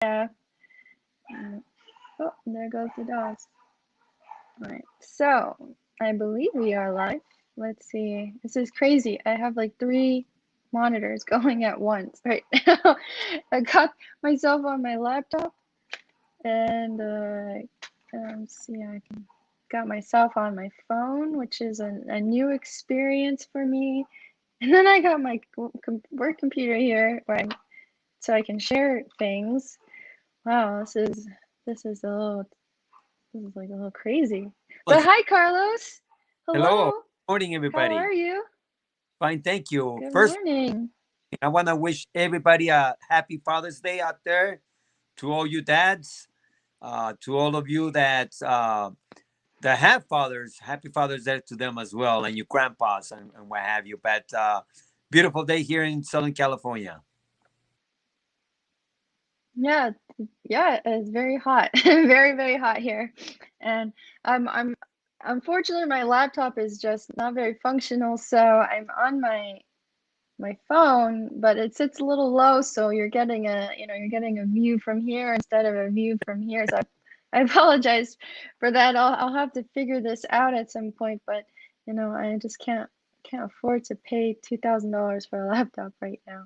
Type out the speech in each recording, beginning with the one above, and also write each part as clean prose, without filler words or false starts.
Yeah. Oh, there goes the dogs. All right. So I believe we are live. Let's see. This is crazy. I have like three monitors going at once right now. I got myself on my laptop and see, I got myself on my phone, which is a new experience for me. And then I got my work computer here so I can share things. Wow, this is like a little crazy. But hi, Carlos. Hello, Hello. morning, How everybody. are you? Fine, thank you. Good First, morning. I want to wish everybody a happy Father's Day out there. To all you dads, to all of you that have fathers, happy Father's Day to them as well, and your grandpas and what have you. But beautiful day here in Southern California. Yeah, yeah, it's very hot. Very, very hot here. And I'm unfortunately my laptop is just not very functional, so I'm on my phone, but it sits a little low, so you're getting a view from here instead of a view from here. So I apologize for that. I'll have to figure this out at some point, but I just can't afford to pay $2,000 for a laptop right now.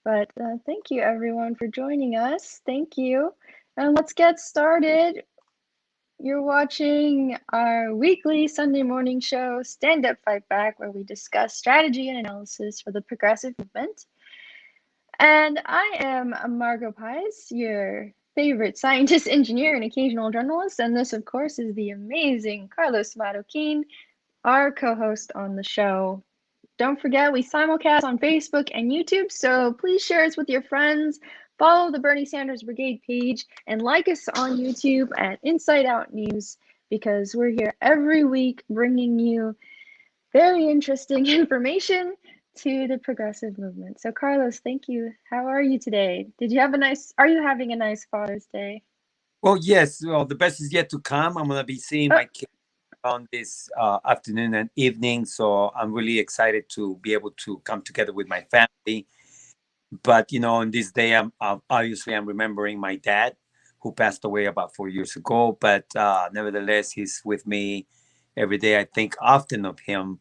But thank you everyone for joining us. Thank you. And let's get started. You're watching our weekly Sunday morning show, Stand Up Fight Back, where we discuss strategy and analysis for the progressive movement. And I am Margot Pies, your favorite scientist, engineer, and occasional journalist. And this, of course, is the amazing Carlos Marroquin, our co host on the show. Don't forget, we simulcast on Facebook and YouTube, so please share us with your friends. Follow the Bernie Sanders Brigade page and like us on YouTube at Inside Out News because we're here every week bringing you very interesting information to the progressive movement. So, Carlos, thank you. How are you today? Are you having a nice Father's Day? Well, yes. Well, the best is yet to come. I'm gonna be seeing Oh, my kids on this afternoon and evening, so I'm really excited to be able to come together with my family. But on this day, I'm remembering my dad, who passed away about 4 years ago. But nevertheless, he's with me every day. I think often of him,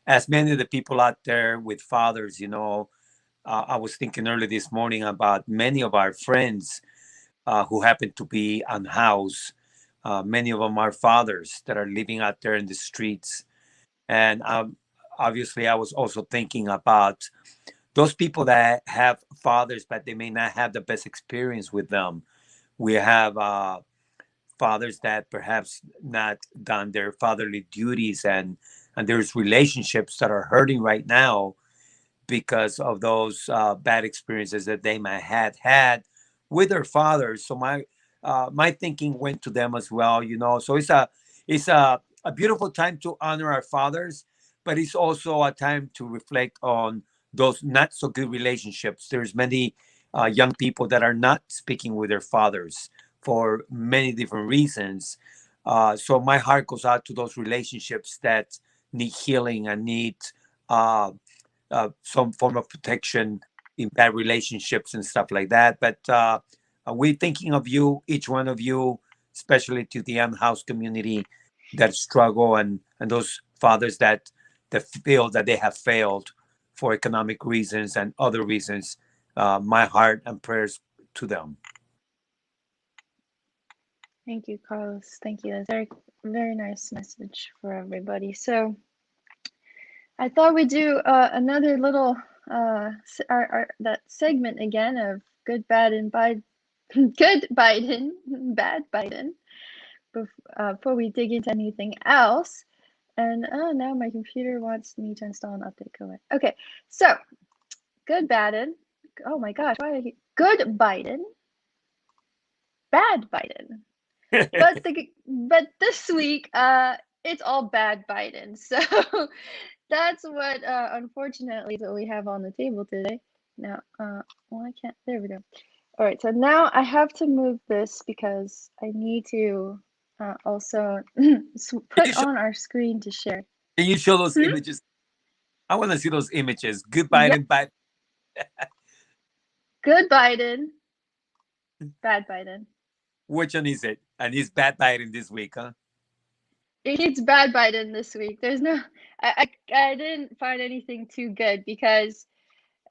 as many of the people out there with fathers. I was thinking early this morning about many of our friends who happen to be unhoused. Many of them are fathers that are living out there in the streets, and obviously, I was also thinking about those people that have fathers, but they may not have the best experience with them. We have fathers that perhaps not done their fatherly duties, and there's relationships that are hurting right now because of those bad experiences that they might have had with their fathers. So my thinking went to them as well. So it's a beautiful time to honor our fathers, but it's also a time to reflect on those not so good relationships. There's many young people that are not speaking with their fathers for many different reasons. So my heart goes out to those relationships that need healing and need uh, some form of protection in bad relationships and stuff like that. But we're thinking of you, each one of you, especially to the unhoused community that struggle and those fathers that feel that they have failed for economic reasons and other reasons. My heart and prayers to them. thank you, Carlos. Thank you. That's a very, very nice message for everybody. So, I thought we'd do another little that segment again of good, bad, and Biden, good Biden, bad Biden. Before we dig into anything else, and now my computer wants me to install an update. Go ahead. Okay, so good Biden. Oh my gosh, why did I good Biden, bad Biden. But this week, it's all bad Biden. So that's what unfortunately is what we have on the table today. Now, well, I can't. There we go. All right, so now I have to move this because I need to also Can put you show, on our screen to share. can you show those Hmm? images? I want to see those images. Good Yep, Biden, bad. good Biden, Bad Biden. Which one is it? And he's bad Biden this week, huh? It's bad Biden this week. There's no, I didn't find anything too good because,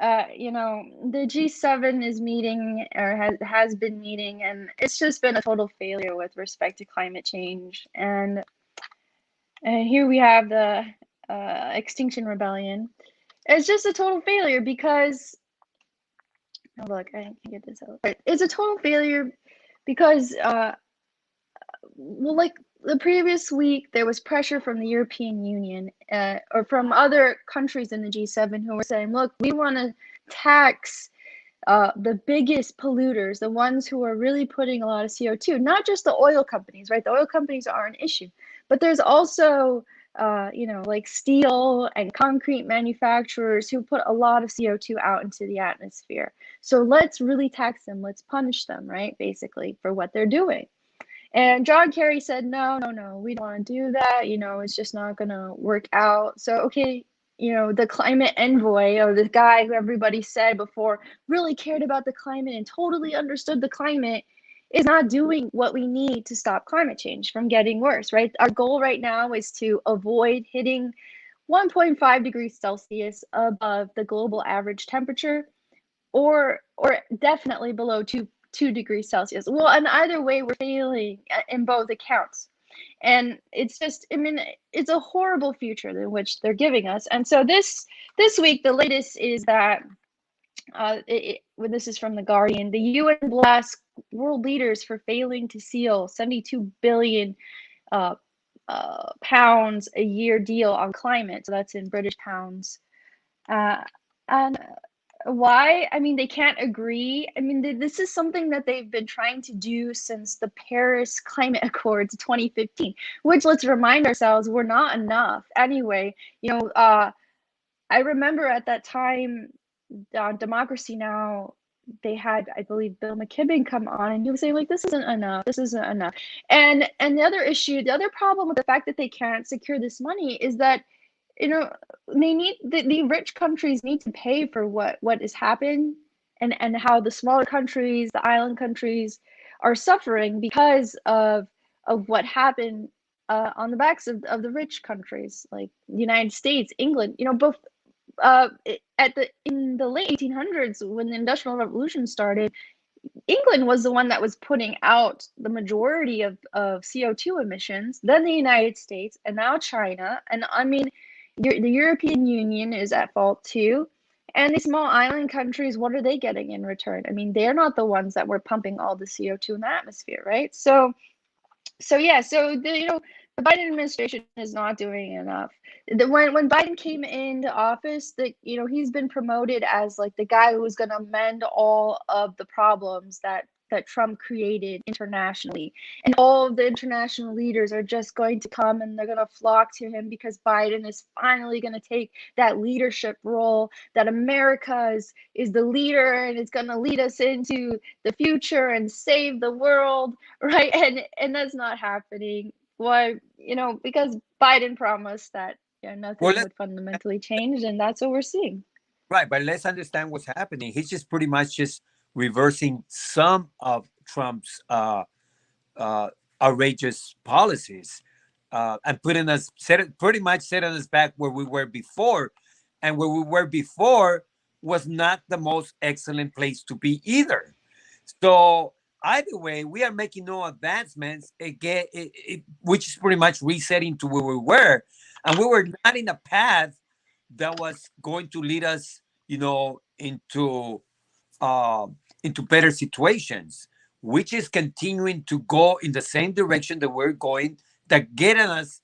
the G7 is meeting or has been meeting, and it's just been a total failure with respect to climate change. And here we have the Extinction Rebellion. It's just a total failure because, oh look, I can get this out. It's a total failure because well, like the previous week, there was pressure from the European Union or from other countries in the G7 who were saying, look, we want to tax the biggest polluters, the ones who are really putting a lot of CO2, not just the oil companies, right? The oil companies are an issue, but there's also, like steel and concrete manufacturers who put a lot of CO2 out into the atmosphere. So let's really tax them. Let's punish them, right? Basically, for what they're doing. And John Kerry said, no, no, no, we don't want to do that. It's just not going to work out. So, okay, the climate envoy, or the guy who everybody said before really cared about the climate and totally understood the climate, is not doing what we need to stop climate change from getting worse, right? Our goal right now is to avoid hitting 1.5 degrees Celsius above the global average temperature, or definitely below 2 degrees Celsius. Well, and either way, we're failing in both accounts. And it's just, I mean, it's a horrible future in which they're giving us. And so this week, the latest is that when this is from The Guardian, the UN blasts world leaders for failing to seal 72 billion uh, pounds a year deal on climate. So that's in British pounds. Uh, and why? I mean, they can't agree. I mean, this is something that they've been trying to do since the Paris Climate Accords 2015, which, let's remind ourselves, were not enough. Anyway, I remember at that time, Democracy Now, they had, I believe, Bill McKibben come on, and he was saying, like, this isn't enough. This isn't enough. And the other problem with the fact that they can't secure this money is that, you know they need the rich countries need to pay for what has happened, and how the smaller countries, the island countries, are suffering because of what happened on the backs of the rich countries like the United States, England. Both in the late 1800s, when the Industrial Revolution started, England was the one that was putting out the majority of CO2 emissions, then the United States, and now China. And I mean, the European Union is at fault too. And these small island countries, what are they getting in return? I mean, they're not the ones that were pumping all the CO2 in the atmosphere, right? So the Biden administration is not doing enough. When Biden came into office, he's been promoted as like the guy who's going to mend all of the problems that Trump created internationally. And all of the international leaders are just going to come and they're going to flock to him because Biden is finally going to take that leadership role, that America is the leader and it's going to lead us into the future and save the world, right? And that's not happening. Why? Because Biden promised that Well, nothing would fundamentally change, and that's what we're seeing. right, but let's understand what's happening. He's just pretty much just reversing some of Trump's outrageous policies, and putting us pretty much setting us back where we were before, and where we were before was not the most excellent place to be either. So either way, we are making no advancements again, which is pretty much resetting to where we were, and we were not in a path that was going to lead us, uh, into better situations, which is continuing to go in the same direction that we're going, that getting us,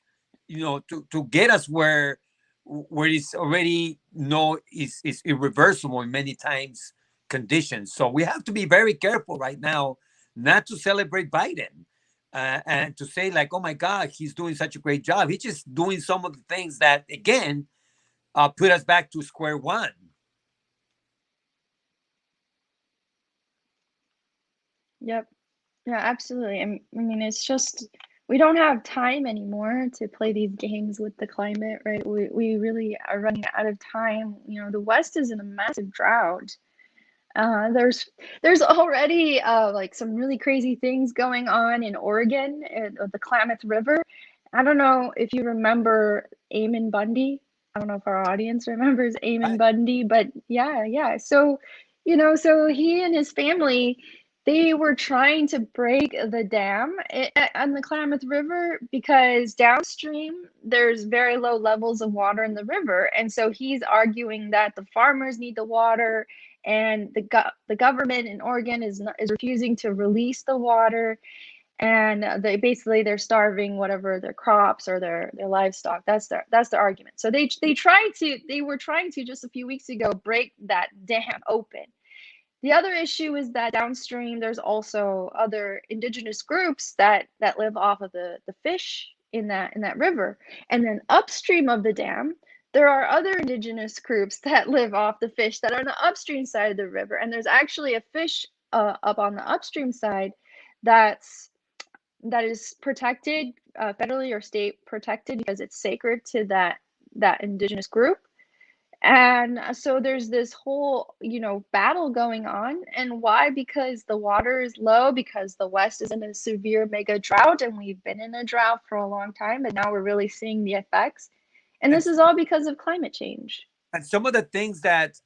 to get us where it's already no is irreversible in many times conditions. So we have to be very careful right now not to celebrate Biden, and to say like, oh my God, he's doing such a great job. He's just doing some of the things that again put us back to square one. Yep. Yeah, absolutely. I mean, it's just we don't have time anymore to play these games with the climate, right? We really are running out of time. The West is in a massive drought. There's already like some really crazy things going on in Oregon, the Klamath River. I don't know if you remember Eamon Bundy. I don't know if our audience remembers Eamon I, Bundy, but yeah, yeah. So, so he and his family, they were trying to break the dam on the Klamath River because downstream there's very low levels of water in the river, and so he's arguing that the farmers need the water and the government in Oregon is refusing to release the water, and they're starving whatever their crops or their livestock. That's their argument. So they were trying to just a few weeks ago break that dam open. The other issue is that downstream there's also other indigenous groups that live off of the fish in that river. And then upstream of the dam, there are other indigenous groups that live off the fish that are on the upstream side of the river. And there's actually a fish up on the upstream side that's that is protected, federally or state protected, because it's sacred to that indigenous group. And so there's this whole, battle going on. And why? Because the water is low, because the West is in a severe mega drought, and we've been in a drought for a long time, and now we're really seeing the effects. And and this is all because of climate change. and some of the things that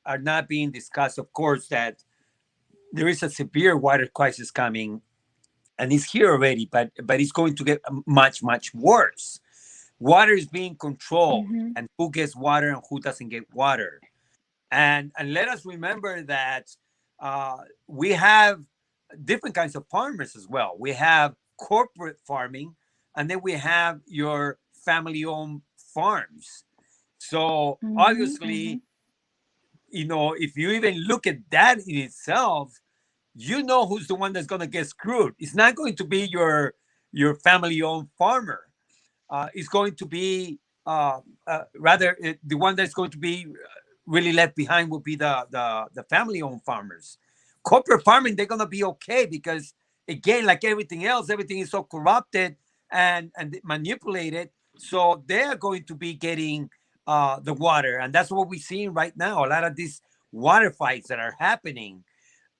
are not being discussed, of course, that there is a severe water crisis coming, and it's here already, but it's going to get much worse. Water is being controlled, Hmm. and who gets water and who doesn't get water. And let us remember that we have different kinds of farmers as well. We have corporate farming, and then we have your family-owned farms. So Hmm. Hmm. obviously, if you even look at that in itself, you know who's the one that's going to get screwed. It's not going to be your family-owned farmer. It's going to be rather the one that's going to be really left behind will be the family-owned farmers. Corporate farming, they're going to be okay because again, like everything else, everything is so corrupted and manipulated. So they are going to be getting the water, and that's what we're seeing right now. A lot of these water fights that are happening,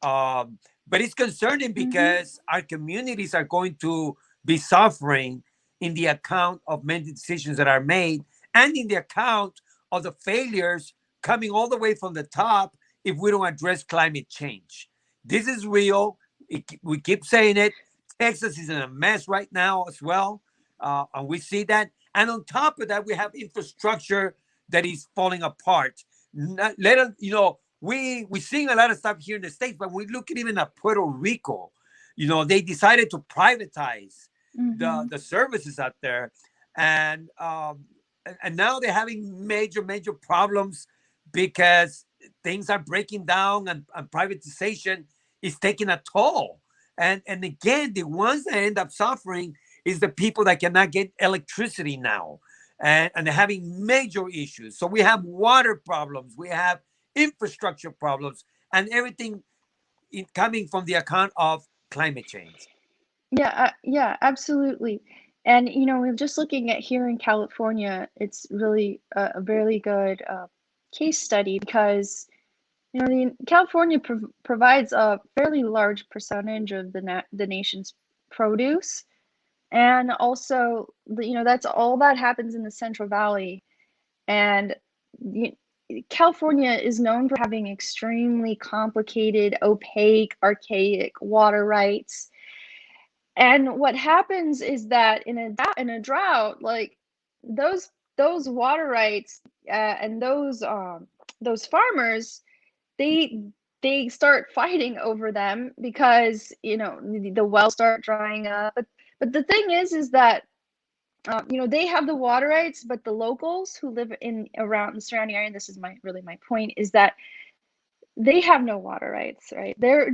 um, but it's concerning Hmm. because our communities are going to be suffering in the account of many decisions that are made and in the account of the failures coming all the way from the top if we don't address climate change. This is real. We keep saying it. Texas is in a mess right now as well. And we see that. And on top of that, we have infrastructure that is falling apart. Let us, we seeing a lot of stuff here in the States, but we look at even at Puerto Rico. They decided to privatize Hmm. the services out there, and and now they're having major problems because things are breaking down and privatization is taking a toll. And again, the ones that end up suffering is the people that cannot get electricity now, and they're having major issues. So we have water problems, we have infrastructure problems, and everything coming from the account of climate change. Yeah, yeah, absolutely. And we're just looking at here in California, it's really a really good case study because California provides a fairly large percentage of the nation's produce, and also that's all that happens in the Central Valley. And y- California is known for having extremely complicated, opaque, archaic water rights. And what happens is that in a drought, like those water rights and those farmers, they they start fighting over them because the wells start drying up. But the thing is that they have the water rights, but the locals who live in around the surrounding area, and this is my point, is that they have no water rights, right? They're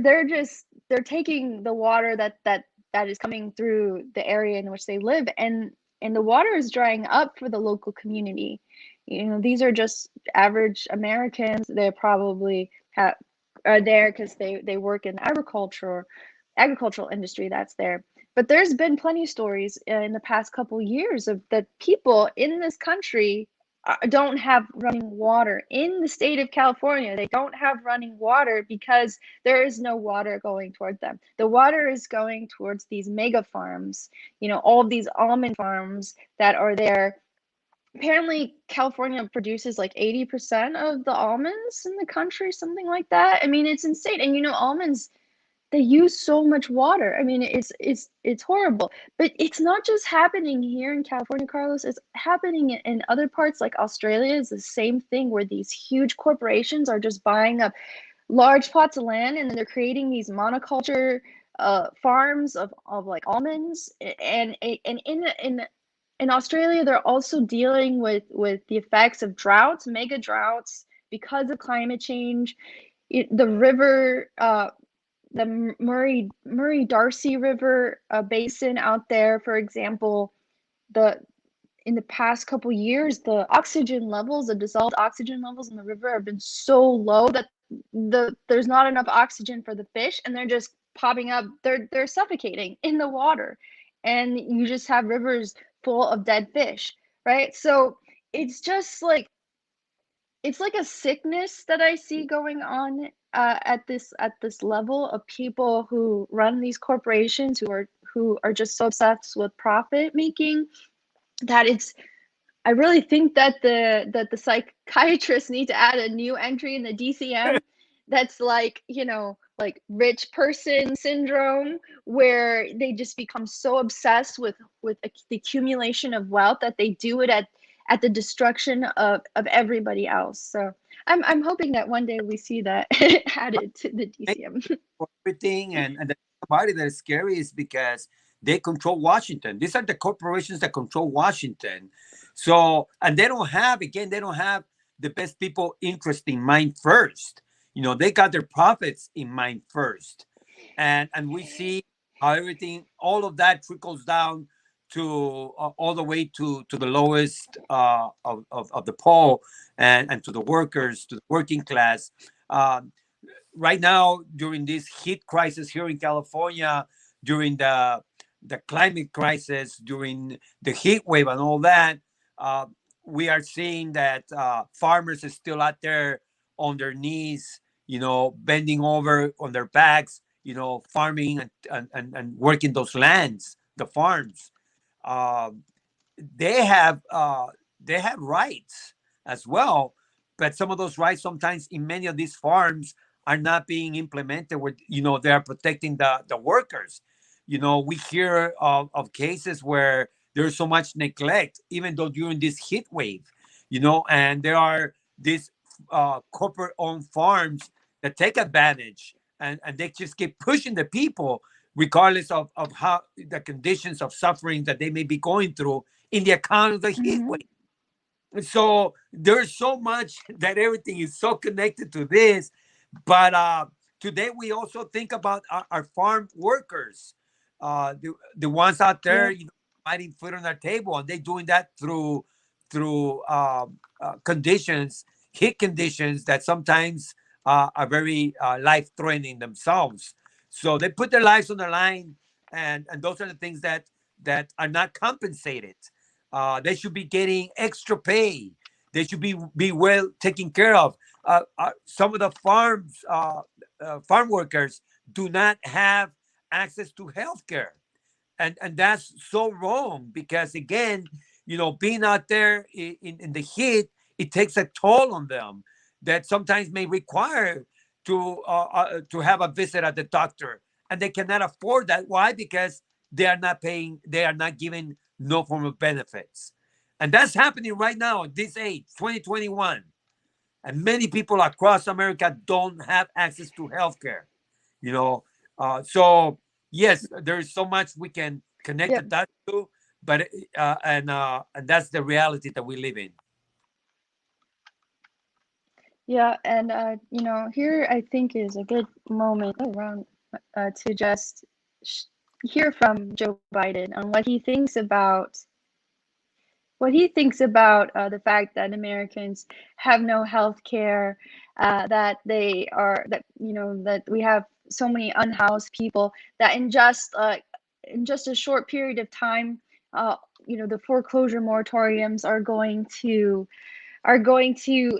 taking the water that is coming through the area in which they live, and the water is drying up for the local community. These are just average Americans. They probably are there because they work in agricultural industry that's there. But there's been plenty of stories in the past couple years of the people in this country. don't have running water. In the state of California, they don't have running water because there is no water going toward them. The water is going towards these mega farms, all of these almond farms that are there. Apparently, California produces like 80% of the almonds in the country, something like that. I mean, it's insane. And almonds, they use so much water. I mean, it's horrible. But it's not just happening here in California, Carlos. It's happening in other parts like Australia. It's the same thing where these huge corporations are just buying up large plots of land, and then they're creating these monoculture farms of like almonds. And in Australia, they're also dealing with the effects of droughts, mega droughts, because of climate change. The river, the Murray Darcy River basin out there, for example, the in the past couple years, the oxygen levels, the dissolved oxygen levels in the river have been so low that there's not enough oxygen for the fish, and they're just popping up. They're suffocating in the water, and you just have rivers full of dead fish, right? So it's just like it's like a sickness that I see going on at this level of people who run these corporations who are just so obsessed with profit making that it's I really think that the psychiatrists need to add a new entry in the DCM that's like rich person syndrome, where they just become so obsessed with the accumulation of wealth that they do it at the destruction of everybody else. So I'm hoping that one day we see that added to the DCM. For everything. And the thing about it that is scary is because they control Washington. These are the corporations that control Washington. So, and they don't have, again, they don't have the best people interest in mind first. They got their profits in mind first. And we see how everything, all of that trickles down to all the way to the lowest of the poll, and to the workers, to the working class. Um, right now, during this heat crisis here in California, during the climate crisis, during the heat wave and all that, uh, we are seeing that farmers are still out there on their knees, bending over on their backs, farming and working those lands, the farms. Um, they have uh, they have rights as well, but some of those rights sometimes in many of these farms are not being implemented. Where they are protecting the workers. We hear of cases where there's so much neglect, even though during this heat wave, and there are these corporate-owned farms that take advantage, and they just keep pushing the people regardless of how the conditions of suffering that they may be going through in the account of the heat Hmm. wave. So there's so much that everything is so connected to this. But today we also think about our farm workers, the ones out there, Yeah. providing food on our table, and they're doing that through conditions, heat conditions that sometimes are very life threatening themselves. So they put their lives on the line, and those are the things that are not compensated. They should be getting extra pay. They should be well taken care of. Some of the farm workers do not have access to health care, and that's so wrong because again, being out there in the heat, it takes a toll on them that sometimes may require to have a visit at the doctor, and they cannot afford that. Why? Because they are not given no form of benefits, and that's happening right now at this age, 2021, and many people across America don't have access to healthcare. You know, so yes, there is so much we can connect the Yep. dots to, but and that's the reality that we live in. Yeah, and here I think is a good moment around to just sh hear from Joe Biden on what he thinks about the fact that Americans have no health care, that we have so many unhoused people, that in just a short period of time, uh, the foreclosure moratoriums are going to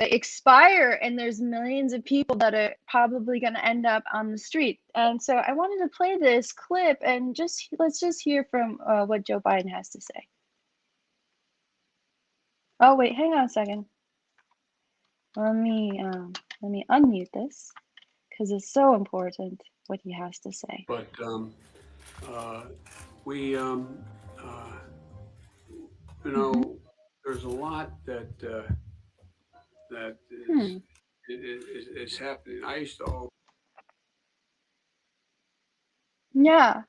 expire, and there's millions of people that are probably going to end up on the street. And so I wanted to play this clip and let's just hear from what Joe Biden has to say. Oh wait, hang on a second. Let me unmute this because it's so important what he has to say. But we, Hmm. there's a lot that Hmm. is happening. I used to always Yeah.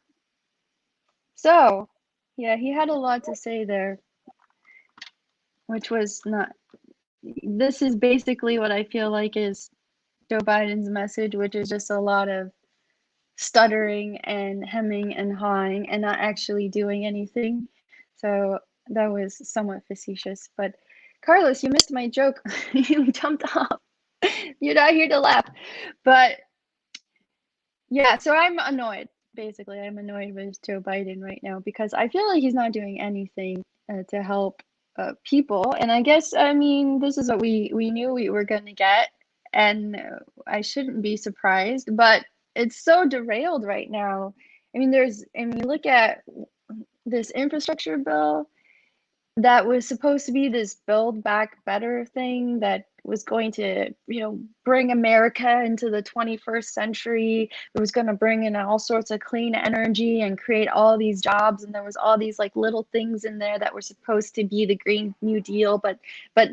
So, yeah, he had a lot to say there, which was not. This is basically what I feel like is Joe Biden's message, which is just a lot of stuttering and hemming and hawing and not actually doing anything. So that was somewhat facetious. But Carlos, you missed my joke. You jumped off. You're not here to laugh. But yeah, so I'm annoyed. Basically, I'm annoyed with Joe Biden right now because I feel like he's not doing anything to help people. And I guess, I mean, this is what we knew we were going to get, and I shouldn't be surprised, but it's so derailed right now. I mean, look at this infrastructure bill that was supposed to be this build back better thing that was going to, bring America into the 21st century. It was going to bring in all sorts of clean energy and create all these jobs. And there was all these like little things in there that were supposed to be the Green New Deal, but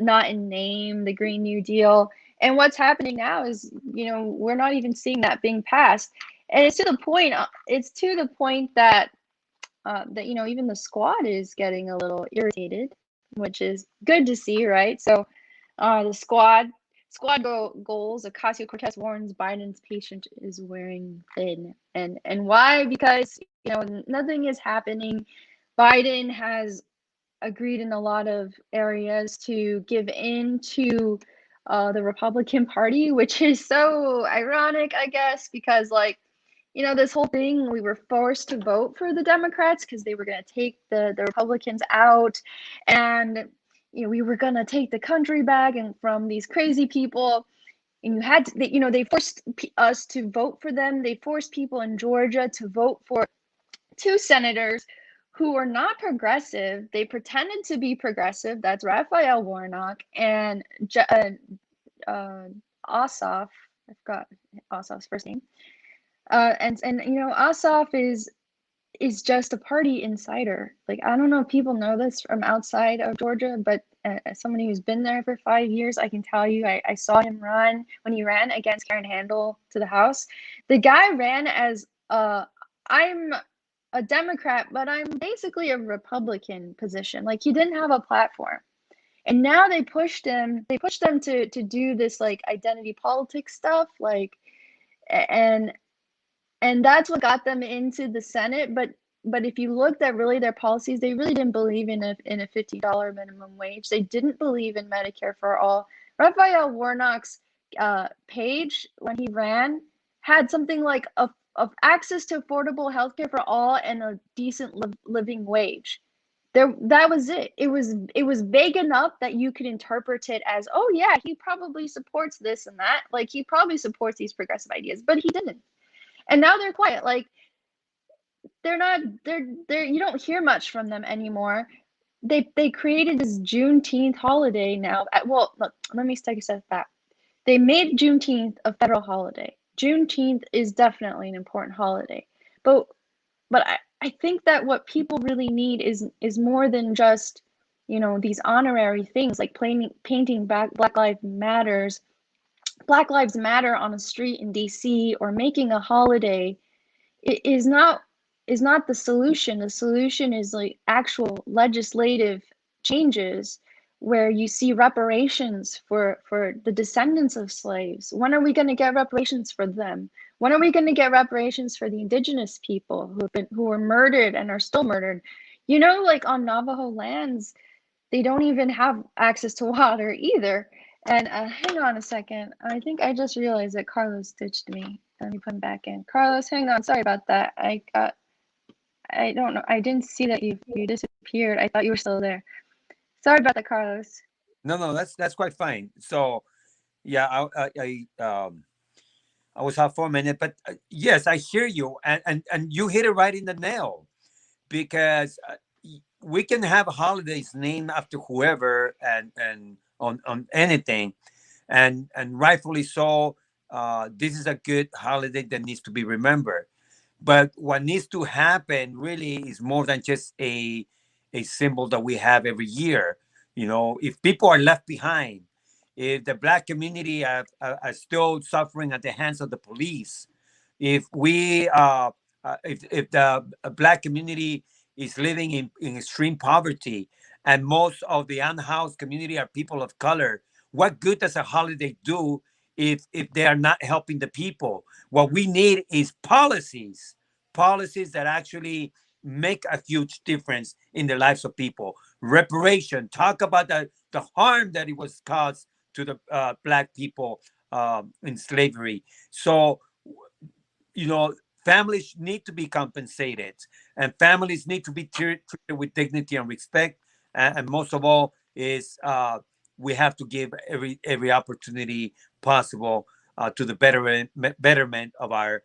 not in name, the Green New Deal. And what's happening now is, we're not even seeing that being passed. And it's to the point that even the squad is getting a little irritated, which is good to see, right? So the goals. Ocasio-Cortez warns Biden's patient is wearing thin, and why? Because nothing is happening. Biden has agreed in a lot of areas to give in to the Republican Party, which is so ironic, I guess, because this whole thing, we were forced to vote for the Democrats because they were going to take the Republicans out, and we were going to take the country back and from these crazy people. And they forced us to vote for them. They forced people in Georgia to vote for two senators who are not progressive. They pretended to be progressive. That's Raphael Warnock and uh, Ossoff. I forgot Ossoff's first name. And Ossoff is just a party insider. Like, I don't know if people know this from outside of Georgia, but as somebody who's been there for 5 years, I can tell you, I saw him run when he ran against Karen Handel to the House. The guy ran as I'm a Democrat, but I'm basically a Republican position. Like, he didn't have a platform. And now they pushed them to do this like identity politics stuff, like, and that's what got them into the Senate. But if you looked at really their policies, they really didn't believe in a $50 minimum wage. They didn't believe in Medicare for all. Raphael Warnock's page when he ran had something like of access to affordable healthcare for all and a decent living wage. That was it. It was vague enough that you could interpret it as, oh yeah, he probably supports this and that. Like, he probably supports these progressive ideas, but he didn't. And now they're quiet. Like, they're not they're you don't hear much from them anymore. They created this Juneteenth holiday now. Well, look, let me take a step back. They made Juneteenth a federal holiday. Juneteenth is definitely an important holiday. But I think that what people really need is more than just, these honorary things like painting Black Lives Matter on a street in DC, or making a holiday. It is not the solution. The solution is like actual legislative changes where you see reparations for the descendants of slaves. When are we going to get reparations for them? When are we going to get reparations for the indigenous people who were murdered and are still murdered? Like on Navajo lands, they don't even have access to water either. And hang on a second. I think I just realized that Carlos ditched me. Let me put him back in. Carlos, hang on. Sorry about that. I don't know. I didn't see that you disappeared. I thought you were still there. Sorry about that, Carlos. No, no, that's quite fine. So yeah, I was off for a minute, but yes, I hear you, and you hit it right in the nail, because we can have holidays named after whoever, and on anything, and rightfully so. This is a good holiday that needs to be remembered. But what needs to happen really is more than just a symbol that we have every year. You know, if people are left behind, if the black community are still suffering at the hands of the police, if we if the black community is living in extreme poverty, and most of the unhoused community are people of color, what good does a holiday do if they are not helping the people? What we need is policies that actually make a huge difference in the lives of people. Reparation, talk about the harm that it was caused to the black people in slavery. So, you know, families need to be compensated, and families need to be treated with dignity and respect. And most of all is we have to give every opportunity possible to the betterment of our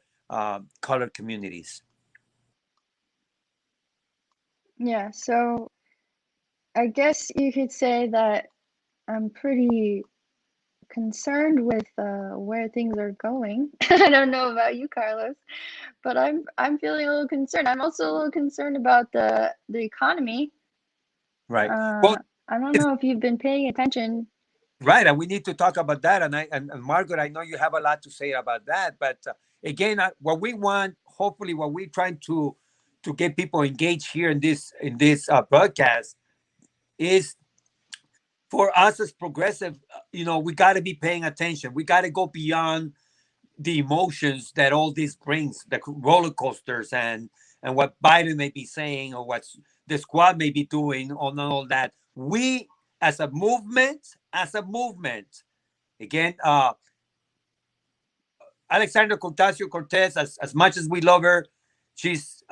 colored communities. Yeah, so I guess you could say that I'm pretty concerned with where things are going. I don't know about you, Carlos, but I'm feeling a little concerned. I'm also a little concerned about the economy. Right. Well, Uh, I don't it's know if you've been paying attention. right, and we need to talk about that. And Margaret, I know you have a lot to say about that. But again, what we want, hopefully, what we're trying to get people engaged here in this broadcast is for us as progressive. We got to be paying attention. We got to go beyond the emotions that all this brings, the roller coasters, and what Biden may be saying, or what the squad may be doing, on all that. We, as a movement, again, Alexandra Ocasio Cortez, as much as we love her, she's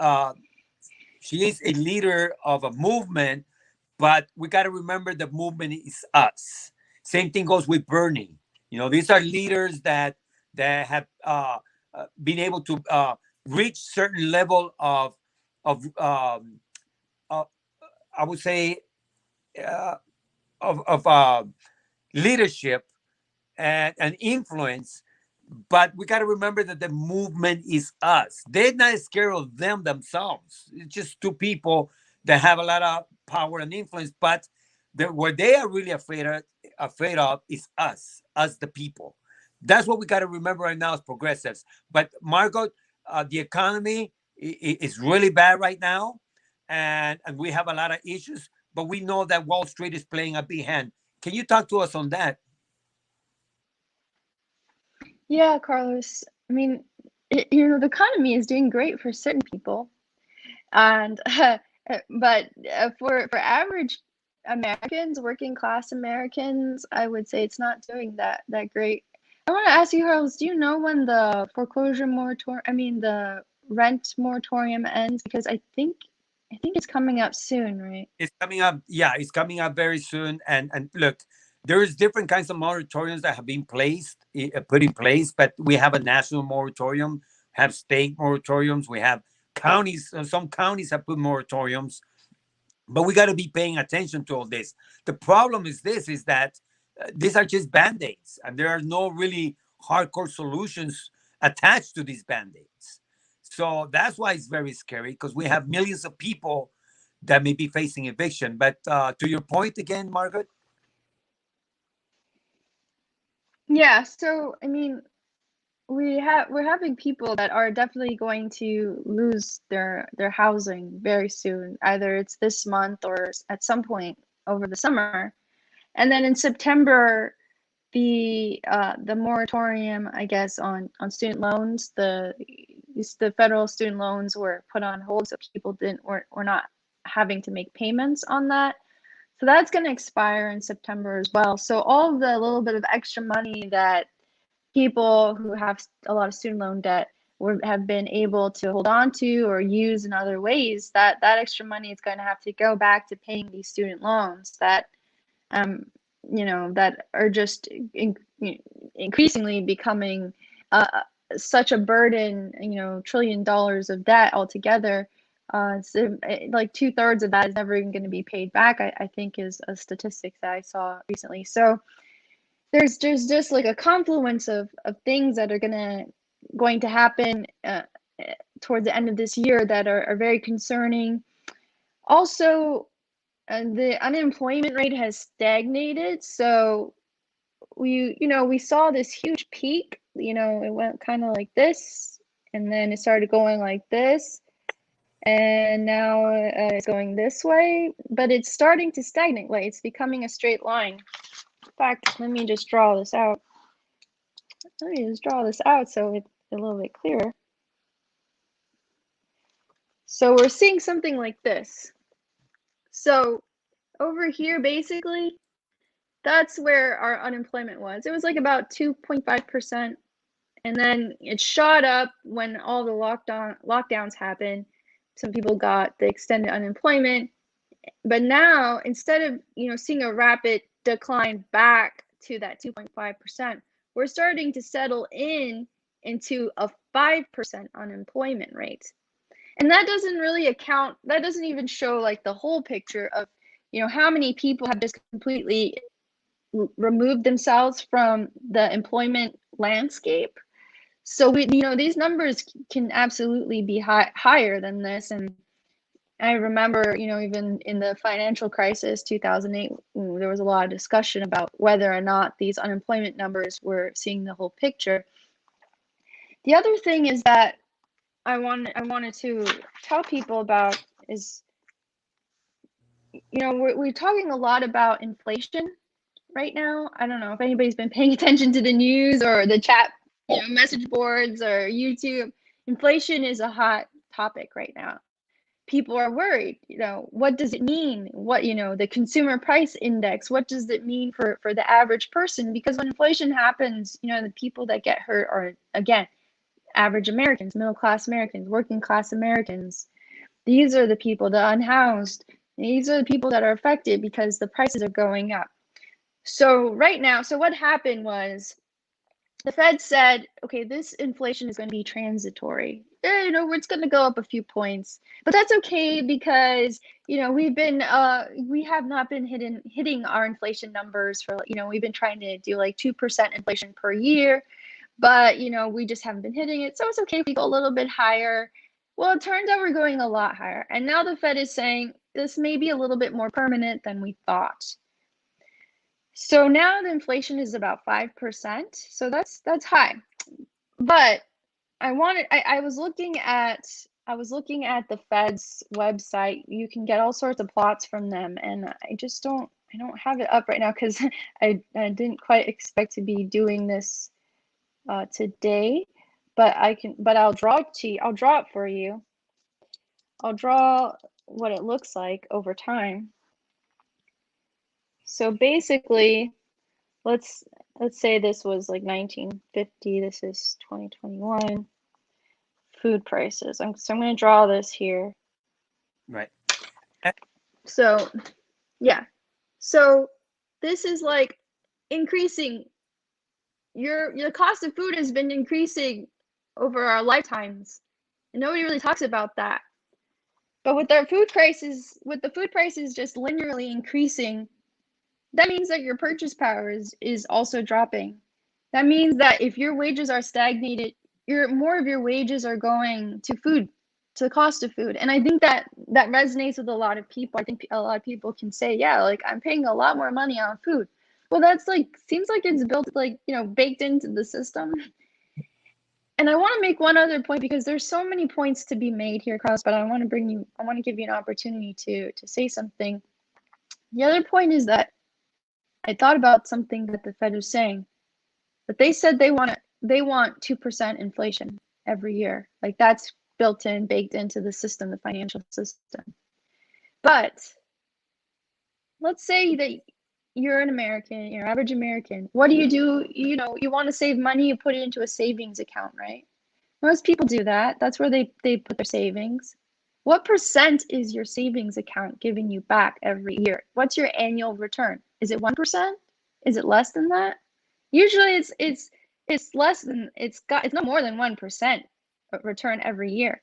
she is a leader of a movement, but we got to remember the movement is us. Same thing goes with Bernie. These are leaders that have been able to reach certain level of uh, I would say uh, of leadership and influence. But we got to remember that the movement is us. They're not scared of them themselves. It's just two people that have a lot of power and influence. But what they are really afraid of is us, the people. That's what we got to remember right now as progressives. But Margot, the economy is really bad right now, and we have a lot of issues. But we know that Wall Street is playing a big hand. Can you talk to us on that? Yeah, Carlos. I mean, the economy is doing great for certain people, and but for average Americans, working class Americans, I would say it's not doing that great. I want to ask you, Carlos, do you know when the foreclosure moratorium, I mean the rent moratorium ends? Because I think it's coming up soon, right? It's coming up. Yeah, it's coming up very soon. And look, there is different kinds of moratoriums that have been put in place, but we have a national moratorium, have state moratoriums, we have counties. Some counties have put moratoriums, but we got to be paying attention to all this. The problem is this: is that these are just band-aids, and there are no really hardcore solutions attached to these band-aids. So that's why it's very scary, because we have millions of people that may be facing eviction. But to your point again, Margaret. Yeah, so I mean, we're having people that are definitely going to lose their housing very soon. Either it's this month or at some point over the summer. And then in September, the moratorium, I guess, on student loans, the federal student loans were put on hold, so people didn't were not having to make payments on that. So that's going to expire in September as well. So all of the little bit of extra money that people who have a lot of student loan debt or have been able to hold on to or use in other ways, that extra money is going to have to go back to paying these student loans that that are just increasingly becoming such a burden, $1 trillion of debt altogether. So like 2/3 of that is never even going to be paid back, I think is a statistic that I saw recently. So there's just like a confluence of things that are going to happen towards the end of this year that are very concerning. Also, the unemployment rate has stagnated. So we saw this huge peak. It went kind of like this, and then it started going like this, and now it's going this way. But it's starting to stagnate. Like it's becoming a straight line. In fact, let me just draw this out. Let me just draw this out so it's a little bit clearer. So we're seeing something like this. So over here, basically, that's where our unemployment was. It was like about 2.5%. And then it shot up when all the lockdowns happened. Some people got the extended unemployment. But now, instead of seeing a rapid decline back to that 2.5%, we're starting to settle into a 5% unemployment rate. And that doesn't really account, that doesn't even show like the whole picture of how many people have just completely removed themselves from the employment landscape. So these numbers can absolutely be higher than this. And I remember, even in the financial crisis, 2008, there was a lot of discussion about whether or not these unemployment numbers were seeing the whole picture. The other thing is that I wanted to tell people about is, we're talking a lot about inflation right now. I don't know if anybody's been paying attention to the news or the chat, message boards or YouTube. Inflation is a hot topic right now. People are worried, what does it mean? What, the consumer price index, what does it mean for the average person? Because when inflation happens, the people that get hurt are, again, average Americans, middle class Americans, working class Americans. These are the people, the unhoused. These are the people that are affected because the prices are going up. So right now, so what happened was the Fed said, okay, this inflation is going to be transitory. It's going to go up a few points, but that's okay because we have not been hitting our inflation numbers for we've been trying to do like 2% inflation per year, but we just haven't been hitting it. So it's okay if we go a little bit higher. Well, it turns out we're going a lot higher, and now the Fed is saying this may be a little bit more permanent than we thought. So now the inflation is about 5%. So that's high. But I was looking at the Fed's website. You can get all sorts of plots from them, and I don't have it up right now because I didn't quite expect to be doing this today. But I'll draw it to you. I'll draw it for you. I'll draw what it looks like over time. So basically, let's say this was like 1950. This is 2021. Food prices. So I'm going to draw this here. Right. So yeah. So this is like increasing. Your cost of food has been increasing over our lifetimes, and nobody really talks about that. But with the food prices just linearly increasing, that means that your purchase power is also dropping. That means that if your wages are stagnated, more of your wages are going to food, to the cost of food. And I think that resonates with a lot of people. I think a lot of people can say, yeah, like I'm paying a lot more money on food. Well, that's seems like it's built baked into the system. And I want to make one other point because there's so many points to be made here, Carlos, but I want to give you an opportunity to say something. The other point is that I thought about something that the Fed was saying, that they said they want 2% inflation every year. Like that's baked into the system, the financial system. But let's say that you're an American, you're average American. What do? You want to save money, you put it into a savings account, right? Most people do that. That's where they put their savings. What percent is your savings account giving you back every year? What's your annual return? Is it 1%? Is it less than that? Usually it's less than it's no more than 1% return every year.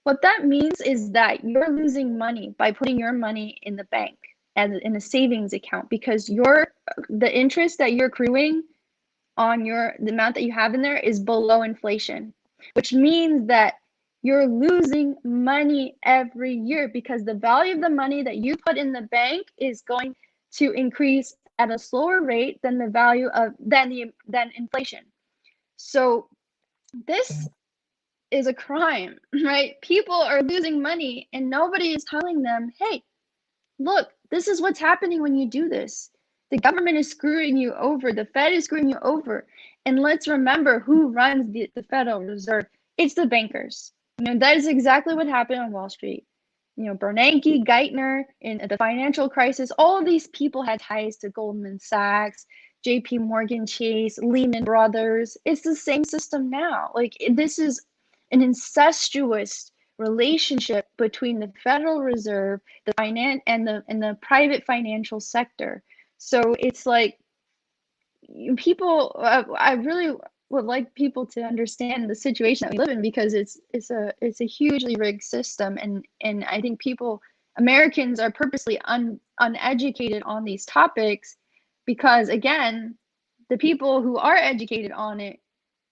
What that means is that you're losing money by putting your money in the bank and in a savings account because the interest that you're accruing on the amount that you have in there is below inflation, which means that you're losing money every year because the value of the money that you put in the bank is going to increase at a slower rate than the value of than inflation. So this is a crime, right? People are losing money and nobody is telling them, hey, look, this is what's happening when you do this. The government is screwing you over. The Fed is screwing you over. And let's remember who runs the Federal Reserve. It's the bankers. That is exactly what happened on Wall Street. Bernanke, Geithner, in the financial crisis, all of these people had ties to Goldman Sachs, JP Morgan Chase, Lehman Brothers. It's the same system now. Like, this is an incestuous relationship between the Federal Reserve, the finance, and the private financial sector. So it's like people. I really would like people to understand the situation that we live in because it's a hugely rigged system, and I think Americans are purposely uneducated on these topics because again, the people who are educated on it,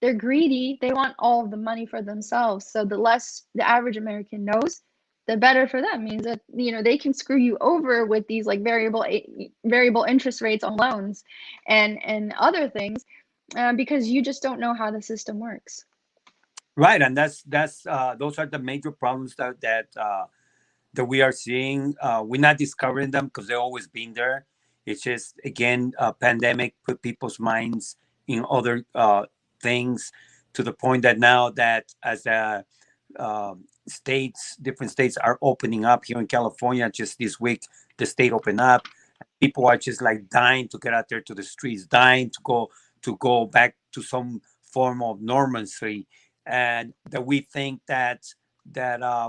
they're greedy. They want all of the money for themselves. So the less the average American knows, the better for them. It means that they can screw you over with these like variable interest rates on loans and other things because you just don't know how the system works. Right, and that's those are the major problems that we are seeing. We're not discovering them because they've always been there. It's just again, pandemic put people's minds in other things to the point that now that as different states are opening up here in California, just this week the state opened up. People are just like dying to get out there to the streets, dying to go back to some form of normalcy, and that we think that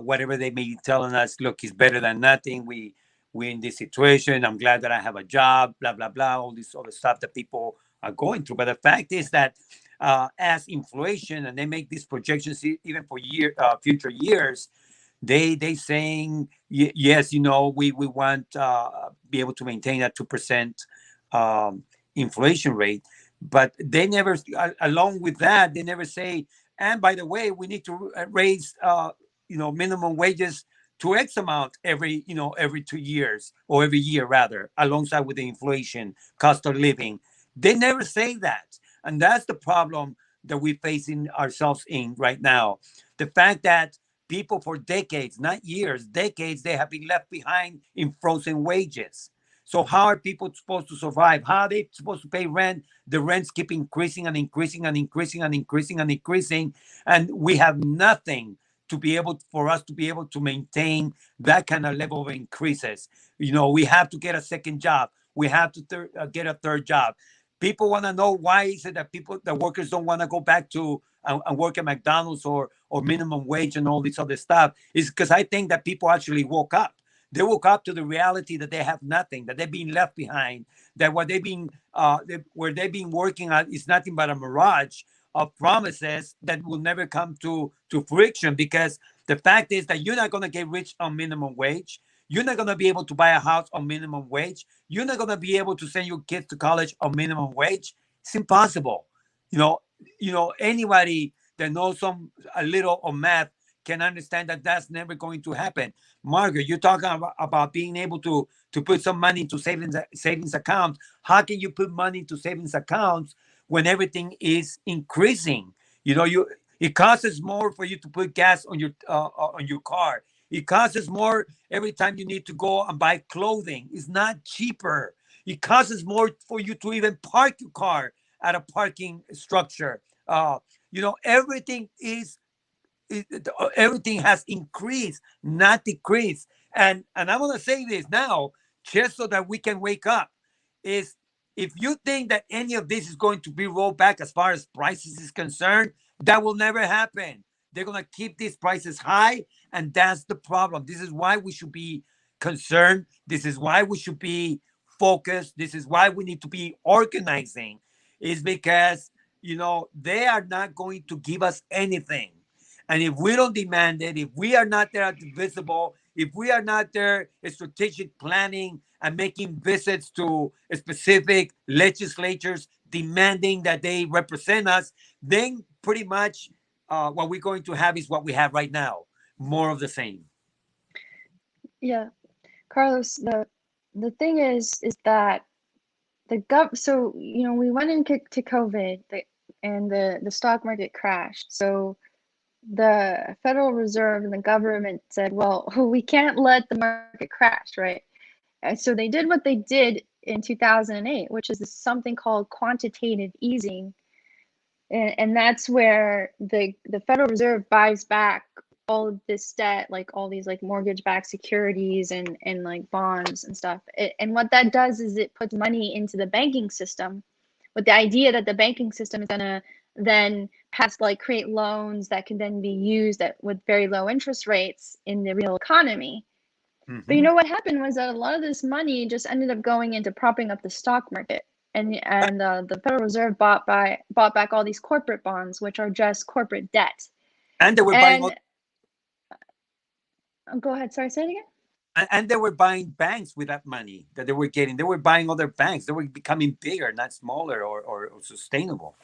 whatever they may be telling us, look, is better than nothing. We're in this situation. I'm glad that I have a job, blah blah blah, all this other stuff that people are going through. But the fact is that as inflation, and they make these projections even for future years, they saying yes, we want be able to maintain a 2% inflation rate, but they never along with that they never say, and by the way, we need to raise minimum wages to X amount every 2 years, or every year rather, alongside with the inflation, cost of living. They never say that, and that's the problem that we're facing ourselves in right now. The fact that people for decades, not years, decades, they have been left behind in frozen wages. So how are people supposed to survive? How are they supposed to pay rent? The rents keep increasing and increasing and increasing and increasing and increasing, and we have nothing to be able for us to be able to maintain that kind of level of increases. We have to get a second job. We have to get a third job. People want to know, why is it that the workers don't want to go back to and work at McDonald's or minimum wage and all this other stuff? Is because I think that people actually woke up. They woke up to the reality that they have nothing, that they're being left behind, that what where they've been working at is nothing but a mirage of promises that will never come to fruition. Because the fact is that you're not going to get rich on minimum wage. You're not going to be able to buy a house on minimum wage. You're not going to be able to send your kids to college on minimum wage. It's impossible. Anybody that knows a little of math can understand that that's never going to happen. Margaret, you're talking about being able to put some money into savings accounts. How can you put money into savings accounts when everything is increasing? It costs more for you to put gas on your car. It costs more every time you need to go and buy clothing. It's not cheaper. It costs more for you to even park your car at a parking structure. Everything everything has increased, not decreased. And I want to say this now, just so that we can wake up, is if you think that any of this is going to be rolled back as far as prices is concerned, That will never happen. They're going to keep these prices high, and that's the problem. This is why we should be concerned. This is why we should be focused. This is why we need to be organizing, is because, they are not going to give us anything. And if we don't demand it, if we are not there at the visible, if we are not there strategic planning and making visits to specific legislatures demanding that they represent us, then pretty much what we're going to have is what we have right now, more of the same. Yeah, Carlos, the thing is that so we went into COVID, and the stock market crashed. So the Federal Reserve and the government said, well, we can't let the market crash, right? And so they did what they did in 2008, which is something called quantitative easing. And that's where the Federal Reserve buys back all of this debt, like all these like mortgage-backed securities and like bonds and stuff. And what that does is it puts money into the banking system with the idea that the banking system is gonna then create loans that can then be used with very low interest rates in the real economy. But Hmm. what happened was that a lot of this money just ended up going into propping up the stock market, and the Federal Reserve bought back all these corporate bonds, which are just corporate debt. And they were buying all, And go ahead, sorry, say it again. and they were buying banks with that money that they were getting. They were buying other banks. They were becoming bigger, not smaller or sustainable.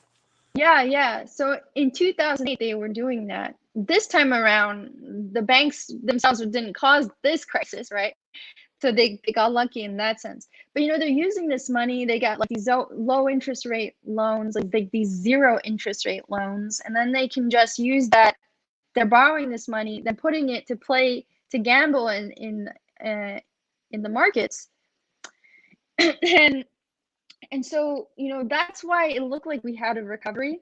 Yeah, yeah. So in 2008, they were doing that. This time around, the banks themselves didn't cause this crisis, right? So they got lucky in that sense. But they're using this money. They got like these low interest rate loans, like these zero interest rate loans, and then they can just use that. They're borrowing this money, then putting it to play to gamble in the markets, and so that's why it looked like we had a recovery.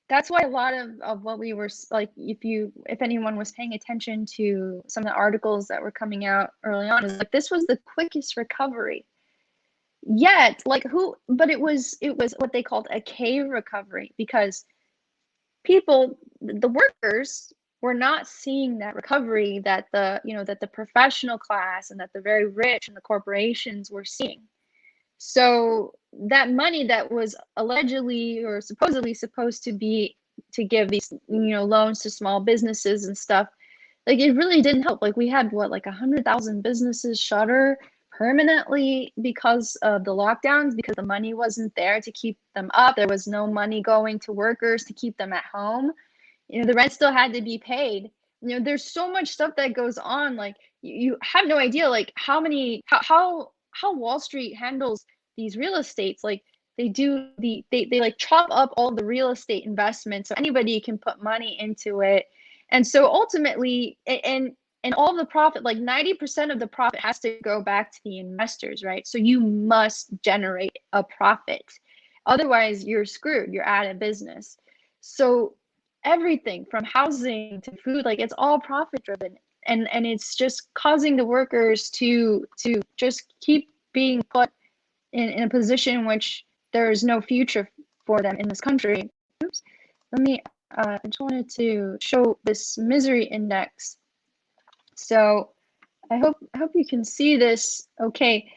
That's why a lot of what we were like, if anyone was paying attention to some of the articles that were coming out early on, is like this was the quickest recovery yet. But it was what they called a K recovery, because the workers were not seeing that recovery that the professional class and that the very rich and the corporations were seeing. So that money that was allegedly or supposedly supposed to be to give these loans to small businesses and stuff, like it really didn't help. Like we had like 100,000 businesses shutter permanently because of the lockdowns, because the money wasn't there to keep them up. There was no money going to workers to keep them at home. The rent still had to be paid. There's so much stuff that goes on. Like you have no idea like how Wall Street handles these real estates. Like they like chop up all the real estate investments so anybody can put money into it. And so ultimately, and all the profit, like 90% of the profit has to go back to the investors, right? So you must generate a profit. Otherwise, you're screwed. You're out of business. So everything from housing to food, like it's all profit driven. And it's just causing the workers to just keep being put in a position in which there is no future for them in this country. Oops. I just wanted to show this misery index. So I hope you can see this okay.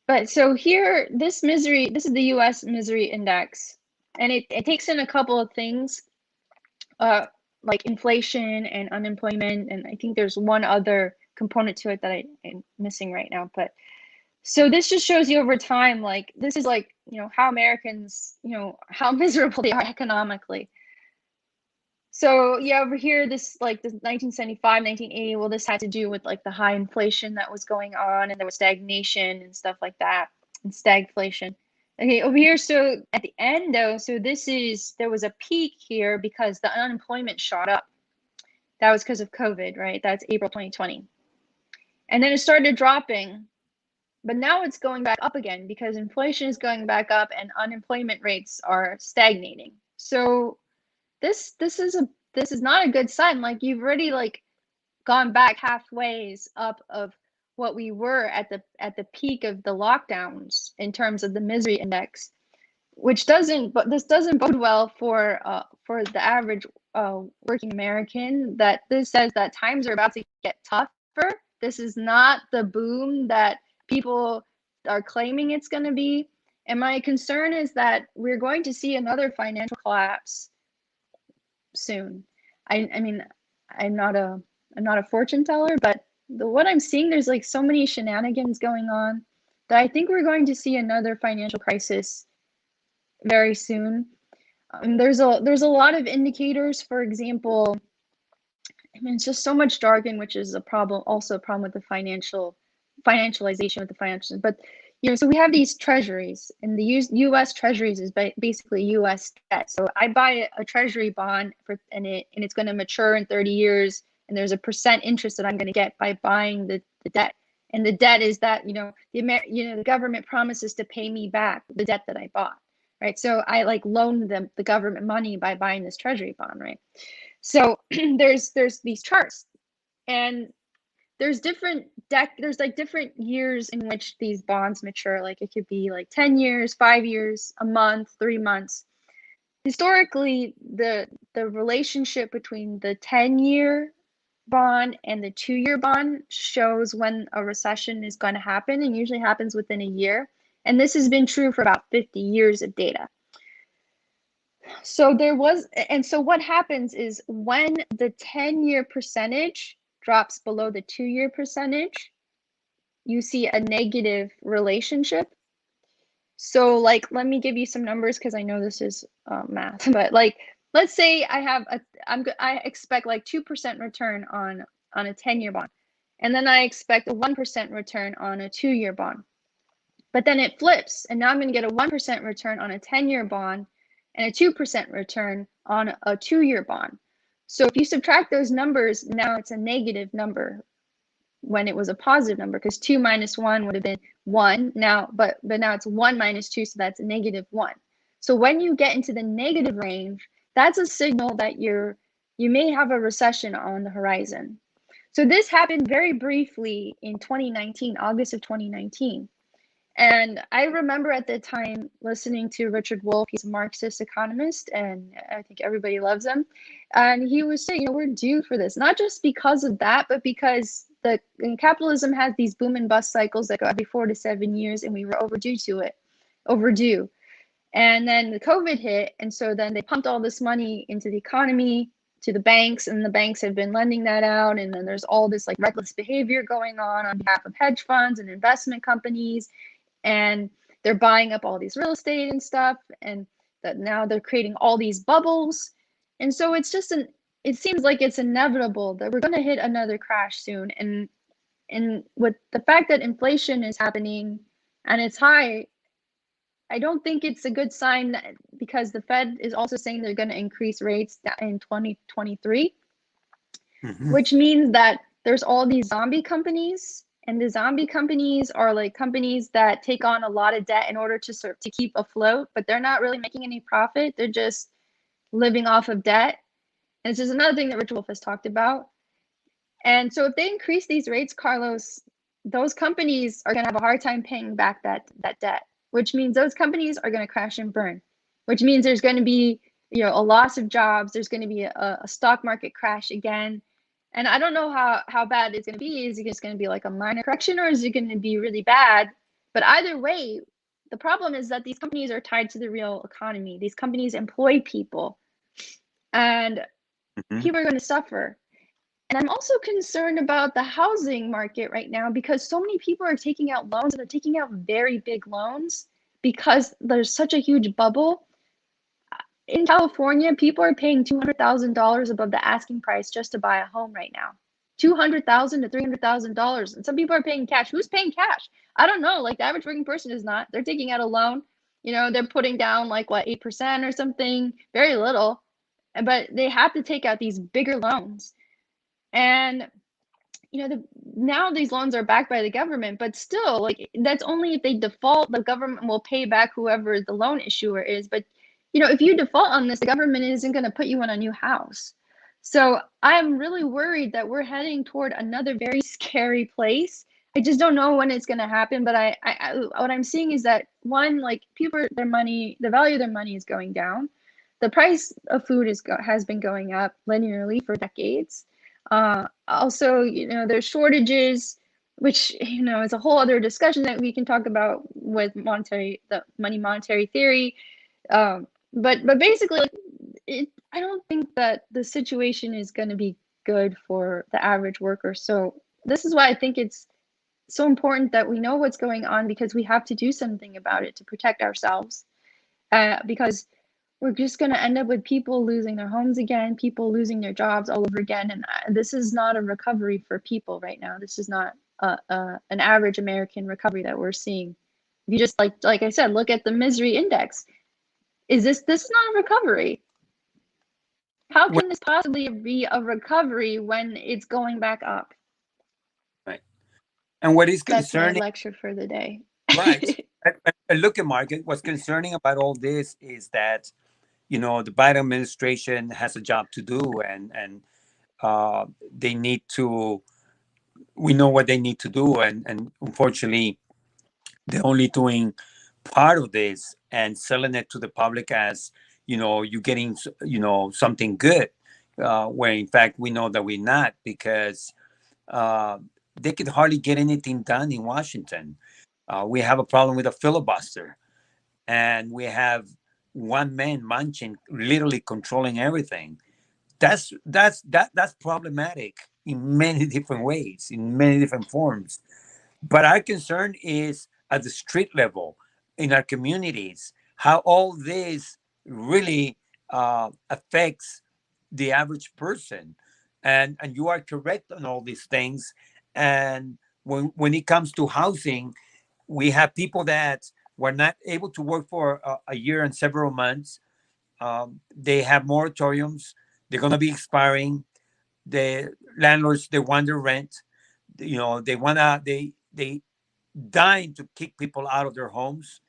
But so here, this is the US misery index. And it takes in a couple of things, like inflation and unemployment. And I think there's one other component to it that I'm missing right now. But so this just shows you over time, like this is like, how Americans, how miserable they are economically. So yeah, over here, this like the 1975, 1980, well, this had to do with like the high inflation that was going on, and there was stagnation and stuff like that, and stagflation. Okay, over here, so at the end though, so there was a peak here because the unemployment shot up. That was because of COVID, right? That's April 2020. And then it started dropping, but now it's going back up again because inflation is going back up and unemployment rates are stagnating. So this is not a good sign. Like you've already like gone back halfways up of what we were at the peak of the lockdowns in terms of the misery index. which doesn't, but this doesn't bode well for the average working American. That this says that times are about to get tougher. This is not the boom that people are claiming it's going to be. And my concern is that we're going to see another financial collapse soon. I mean, I'm not a fortune teller, but what I'm seeing, there's like so many shenanigans going on that I think we're going to see another financial crisis very soon. There's a lot of indicators. For example, I mean, it's just so much jargon, which is a problem, also a problem with the financialization with the financial. But so we have these treasuries, and the U.S. treasuries is basically U.S. debt. So I buy a treasury bond and it's going to mature in 30 years, and there's a % interest that I'm going to get by buying the debt. And the debt is that the government promises to pay me back the debt that I bought, right? So I like loan them the government money by buying this treasury bond, right? So there's these charts, and there's like different years in which these bonds mature. Like it could be like 10 years, 5 years, a month, 3 months. Historically, the relationship between the 10-year bond and the 2-year bond shows when a recession is going to happen, and usually happens within a year. And this has been true for about 50 years of data. So what happens is when the 10-year percentage drops below the 2-year percentage, you see a negative relationship. So like, let me give you some numbers because I know this is math, but like, let's say I expect like 2% return on a 10-year bond, and then I expect a 1% return on a 2-year bond. But then it flips, and now I'm going to get a 1% return on a 10-year bond and a 2% return on a 2-year bond. So if you subtract those numbers, now it's a negative number when it was a positive number, because 2 minus 1 would have been 1 now, but now it's 1 minus 2, so that's a negative 1. So when you get into the negative range, that's a signal that you may have a recession on the horizon. So this happened very briefly in 2019, August of 2019. And I remember at the time listening to Richard Wolff. He's a Marxist economist, and I think everybody loves him. And he was saying, we're due for this, not just because of that, but because capitalism has these boom and bust cycles that go every 4 to 7 years, and we were overdue. And then the COVID hit, and so then they pumped all this money into the economy, to the banks, and the banks have been lending that out. And then there's all this like reckless behavior going on behalf of hedge funds and investment companies. And they're buying up all these real estate and stuff, and that now they're creating all these bubbles. And so it seems like it's inevitable that we're going to hit another crash soon. And with the fact that inflation is happening and it's high, I don't think it's a good sign, because the Fed is also saying they're going to increase rates in 2023, which means that there's all these zombie companies. And the zombie companies are like companies that take on a lot of debt in order to keep afloat, but they're not really making any profit. They're just living off of debt. And this is another thing that Richard Wolff has talked about. And so if they increase these rates, Carlos, those companies are going to have a hard time paying back that debt, which means those companies are going to crash and burn, which means there's going to be a loss of jobs. There's going to be a stock market crash again. And I don't know how bad it's going to be. Is it just going to be like a minor correction, or is it going to be really bad? But either way, the problem is that these companies are tied to the real economy. These companies employ people, and people are going to suffer. And I'm also concerned about the housing market right now, because so many people are taking out loans, and they're taking out very big loans because there's such a huge bubble. In California, people are paying $200,000 above the asking price just to buy a home right now. $200,000 to $300,000, and some people are paying cash. Who's paying cash? I don't know. Like the average working person is not. They're taking out a loan. They're putting down like 8% or something, very little, but they have to take out these bigger loans. And now these loans are backed by the government, but still, like, that's only if they default. The government will pay back whoever the loan issuer is, but if you default on this, the government isn't going to put you in a new house. So I'm really worried that we're heading toward another very scary place. I just don't know when it's going to happen. But what I'm seeing is that one, like people, their money, the value of their money is going down. The price of food has been going up linearly for decades. Also, there's shortages, which is a whole other discussion that we can talk about with the monetary theory. But basically, like, I don't think that the situation is going to be good for the average worker. So this is why I think it's so important that we know what's going on, because we have to do something about it to protect ourselves. Because we're just going to end up with people losing their homes again, people losing their jobs all over again. And this is not a recovery for people right now. This is not an average American recovery that we're seeing. If you just like I said, look at the misery index. This is not a recovery? How Well, can this possibly be a recovery when it's going back up? right. And what is That's my concerning, lecture for the day. right? And look at Market. What's concerning about all this is that the Biden administration has a job to do, and they need to. We know what they need to do, and unfortunately, they're only doing part of this and selling it to the public as you're getting something good, where in fact we know that we're not, because uh, they could hardly get anything done in Washington. We have a problem with a filibuster, and we have one man, Manchin, literally controlling everything. That's problematic in many different ways, in many different forms. But our concern is at the street level, in our communities, how all this really affects the average person. And you are correct on all these things. And when it comes to housing, we have people that were not able to work for a year and several months. They have moratoriums. They're going to be expiring. The landlords, they want their rent. They wanna they dying to kick people out of their homes.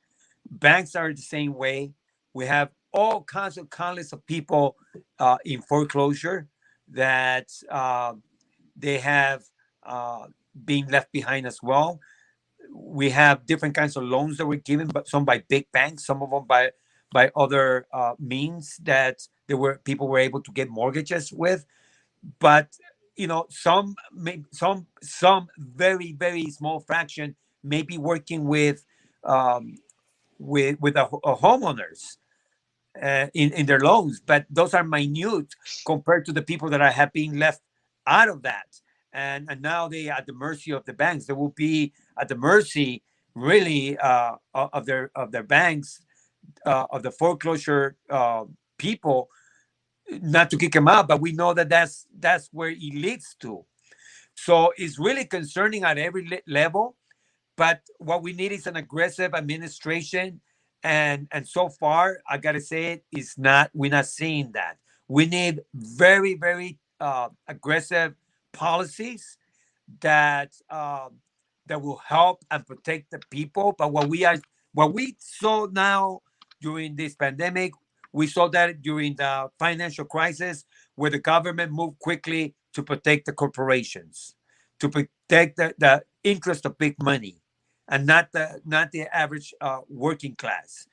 Banks are the same way. We have all kinds of countless of people in foreclosure that they have uh, been left behind as well. We have different kinds of loans that were given, but some by big banks, some of them by other means that there were people were able to get mortgages with. But some very very small fraction may be working um, with a homeowners in their loans, but those are minute compared to the people that have been left out of that, and now they are at the mercy of the banks. They will be at the mercy, really, of their banks, of the foreclosure people, not to kick them out, but we know that that's where it leads to. So it's really concerning at every level. But what we need is an aggressive administration, and so far, I gotta say it is not. We're not seeing that. We need very very aggressive policies that that will help and protect the people. But what we saw now during this pandemic, we saw that during the financial crisis, where the government moved quickly to protect the corporations, to protect the interest of big money, and not the average working class.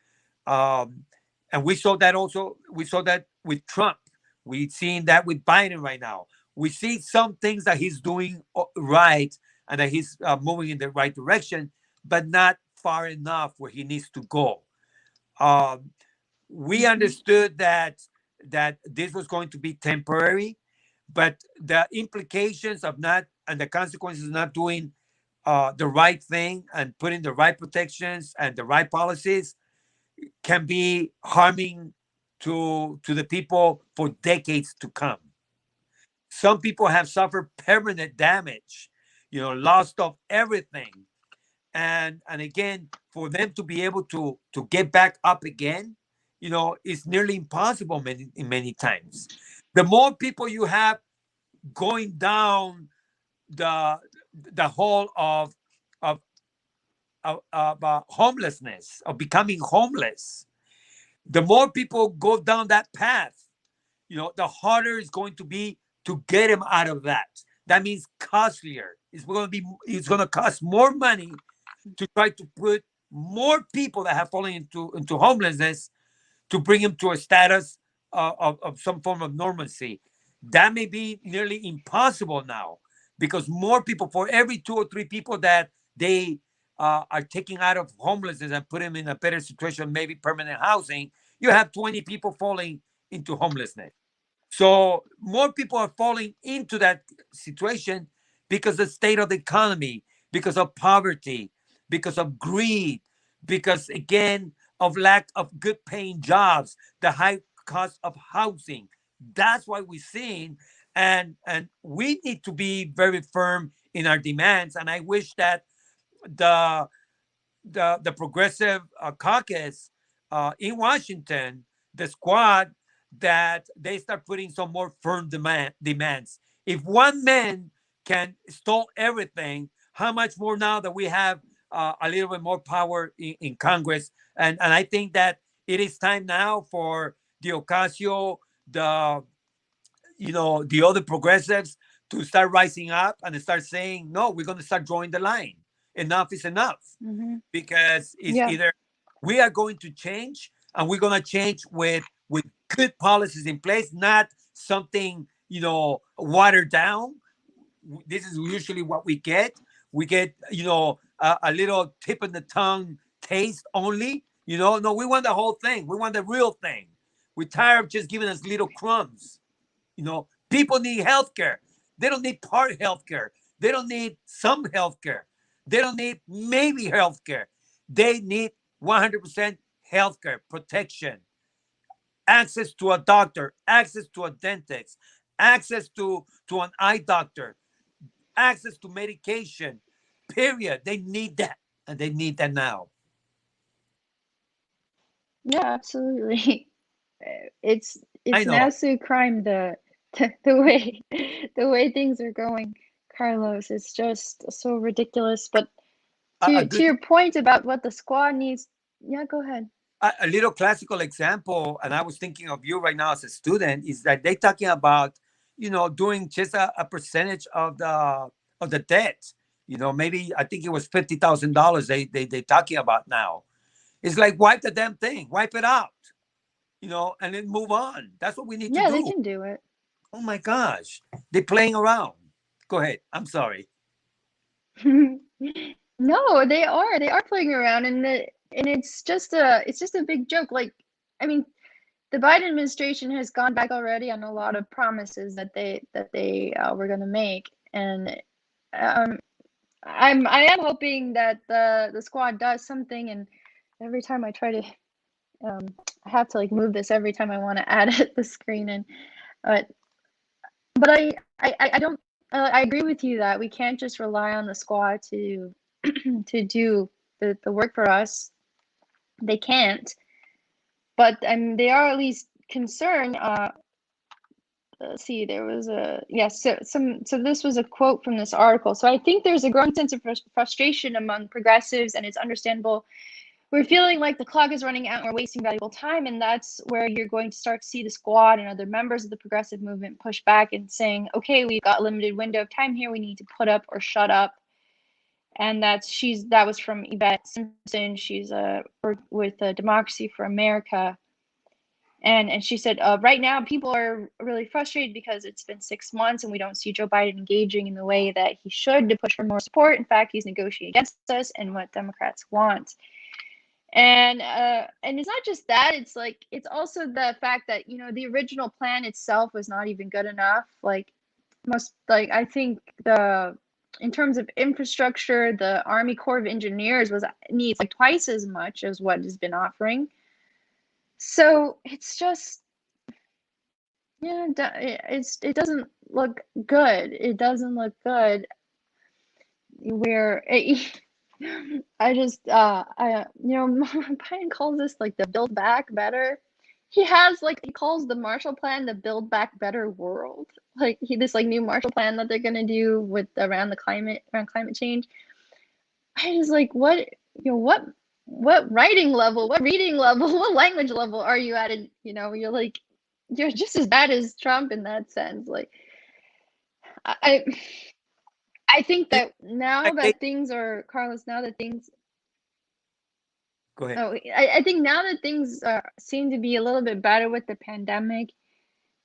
Um, and we saw that also. We saw that with Trump. We've seen that with Biden right now. We see some things that he's doing right, and that he's moving in the right direction, but not far enough where he needs to go. Um, we Mhm. understood that this was going to be temporary, but the implications of not and the consequences of not doing the right thing and putting the right protections and the right policies can be harming to the people for decades to come. Some people have suffered permanent damage, loss of everything, and again, for them to be able to get back up again, is nearly impossible many times. The more people you have going down the the hole of homelessness, of becoming homeless, the more people go down that path, the harder it's going to be to get them out of that. That means costlier. It's going to cost more money to try to put more people that have fallen into homelessness to bring them to a status of some form of normalcy. That may be nearly impossible now because more people, for every 2 or 3 people that they are taking out of homelessness and put them in a better situation, maybe permanent housing, you have 20 people falling into homelessness. So more people are falling into that situation because of the state of the economy, because of poverty, because of greed, because again of lack of good paying jobs, the high cost of housing. That's why we're seeing, and we need to be very firm in our demands. And I wish that the the progressive caucus in Washington, the squad, that they start putting some more firm demands. If one man can stall everything, how much more now that we have a little bit more power in Congress? And I think that it is time now for the Ocasio, the the other progressives to start rising up and start saying, no, we're going to start drawing the line. Enough is enough, Hmm. because it's Yeah. either we are going to change and we're going to change with good policies in place, not something watered down. This is usually what we get a little tip in the tongue taste only. No, we want the whole thing, we want the real thing. We're tired of just giving us little crumbs. People need health care. They don't need part health care. They don't need some health care. They don't need maybe health care. They need 100% health care protection, access to a doctor, access to a dentist, access to an eye doctor, access to medication, period. They need that, and they need that now. Yeah, absolutely. It's I it's an know. absolute crime the way the way things are going, Carlos. It's just so ridiculous. But A to good your point about what the squad needs, yeah, go ahead. a little classical example, and I was thinking of you right now as a student, is that they talking about, doing just a percentage of the debt. Maybe I think it was $50,000 they talking about now. It's like wipe the damn thing, wipe it out, and then move on. That's what we need to Yeah, they do. can do it. Oh my gosh, they're playing around. Go ahead. I'm sorry. No, they are playing around, and it's just a big joke. Like, I mean, the Biden administration has gone back already on a lot of promises that they were going to make, and um, I am hoping that the squad does something. And every time I try to, um, I have to like move this every time I want to add the screen in, but but I don't. I agree with you that we can't just rely on the squad to to do the work for us. They can't, but they are at least concerned. Let's see, there was a yes, so this was a quote from this article. So I think there's a growing sense of frustration among progressives, and it's understandable. We're feeling like the clock is running out and we're wasting valuable time, and that's where you're going to start to see the squad and other members of the progressive movement push back and saying, okay, we've got a limited window of time here, we need to put up or shut up. And that was from Yvette Simpson. She's with Democracy for America. And she said, right now people are really frustrated because it's been 6 months and we don't see Joe Biden engaging in the way that he should to push for more support. In fact, he's negotiating against us and what Democrats want. And it's not just that. It's like it's also the fact that the original plan itself was not even good enough. Like I think the in terms of infrastructure, the Army Corps of Engineers needs like twice as much as what has been offering. So it's just, yeah, it doesn't look good. It doesn't look good. Where I just Biden calls this like the Build Back Better. He calls the Marshall Plan the Build Back Better world. Like this like new Marshall Plan that they're gonna do with around climate change. I was like, what writing level, what reading level, what language level are you at? And you're just as bad as Trump in that sense. Like I I think You know, that now like they that things are, Carlos, now that things, go ahead. oh, I think now that things seem to be a little bit better with the pandemic,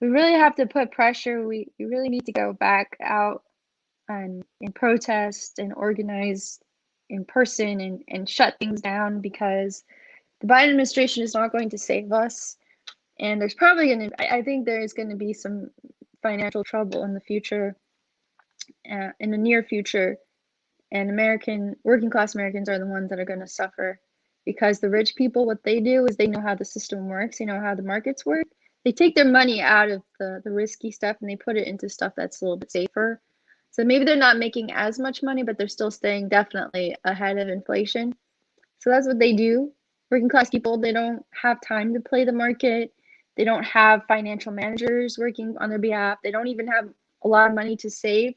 we really have to put pressure. We really need to go back out and protest and organize in person and shut things down because the Biden administration is not going to save us. And there's probably going to, I think there is going to be some financial trouble in the future, in the near future. And working class Americans are the ones that are going to suffer because the rich people, what they do is they know how the system works, they know how the markets work. They take their money out of the risky stuff and they put it into stuff that's a little bit safer. So maybe they're not making as much money, but they're still staying definitely ahead of inflation. So that's what they do. Working class people, they don't have time to play the market. They don't have financial managers working on their behalf. They don't even have a lot of money to save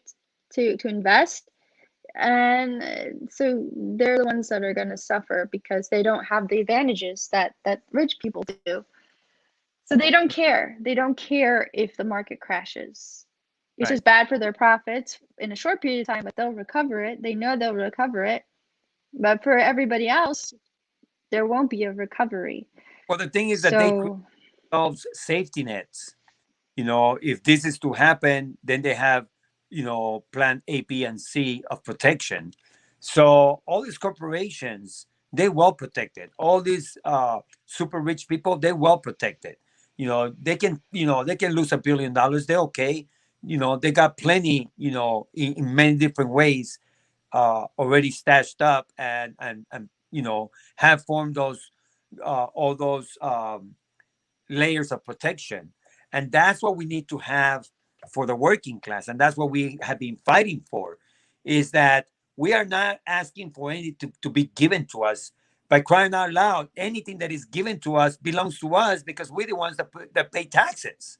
to invest. And so they're the ones that are going to suffer because they don't have the advantages that rich people do. So they don't care. They don't care if the market crashes. It's Right. just bad for their profits in a short period of time, but they'll recover it. They know they'll recover it. But for everybody else, there won't be a recovery. Well, the thing is that they create So, themselves safety nets. If this is to happen, then they have, plan A, B, and C of protection. So all these corporations, they well protected. All these super rich people, they well protected. They can lose $1 billion. They're okay. They got plenty, in many different ways already stashed up and have formed those all those layers of protection. And that's what we need to have for the working class. And that's what we have been fighting for, is that we are not asking for anything to be given to us. By crying out loud, anything that is given to us belongs to us because we're the ones that pay taxes.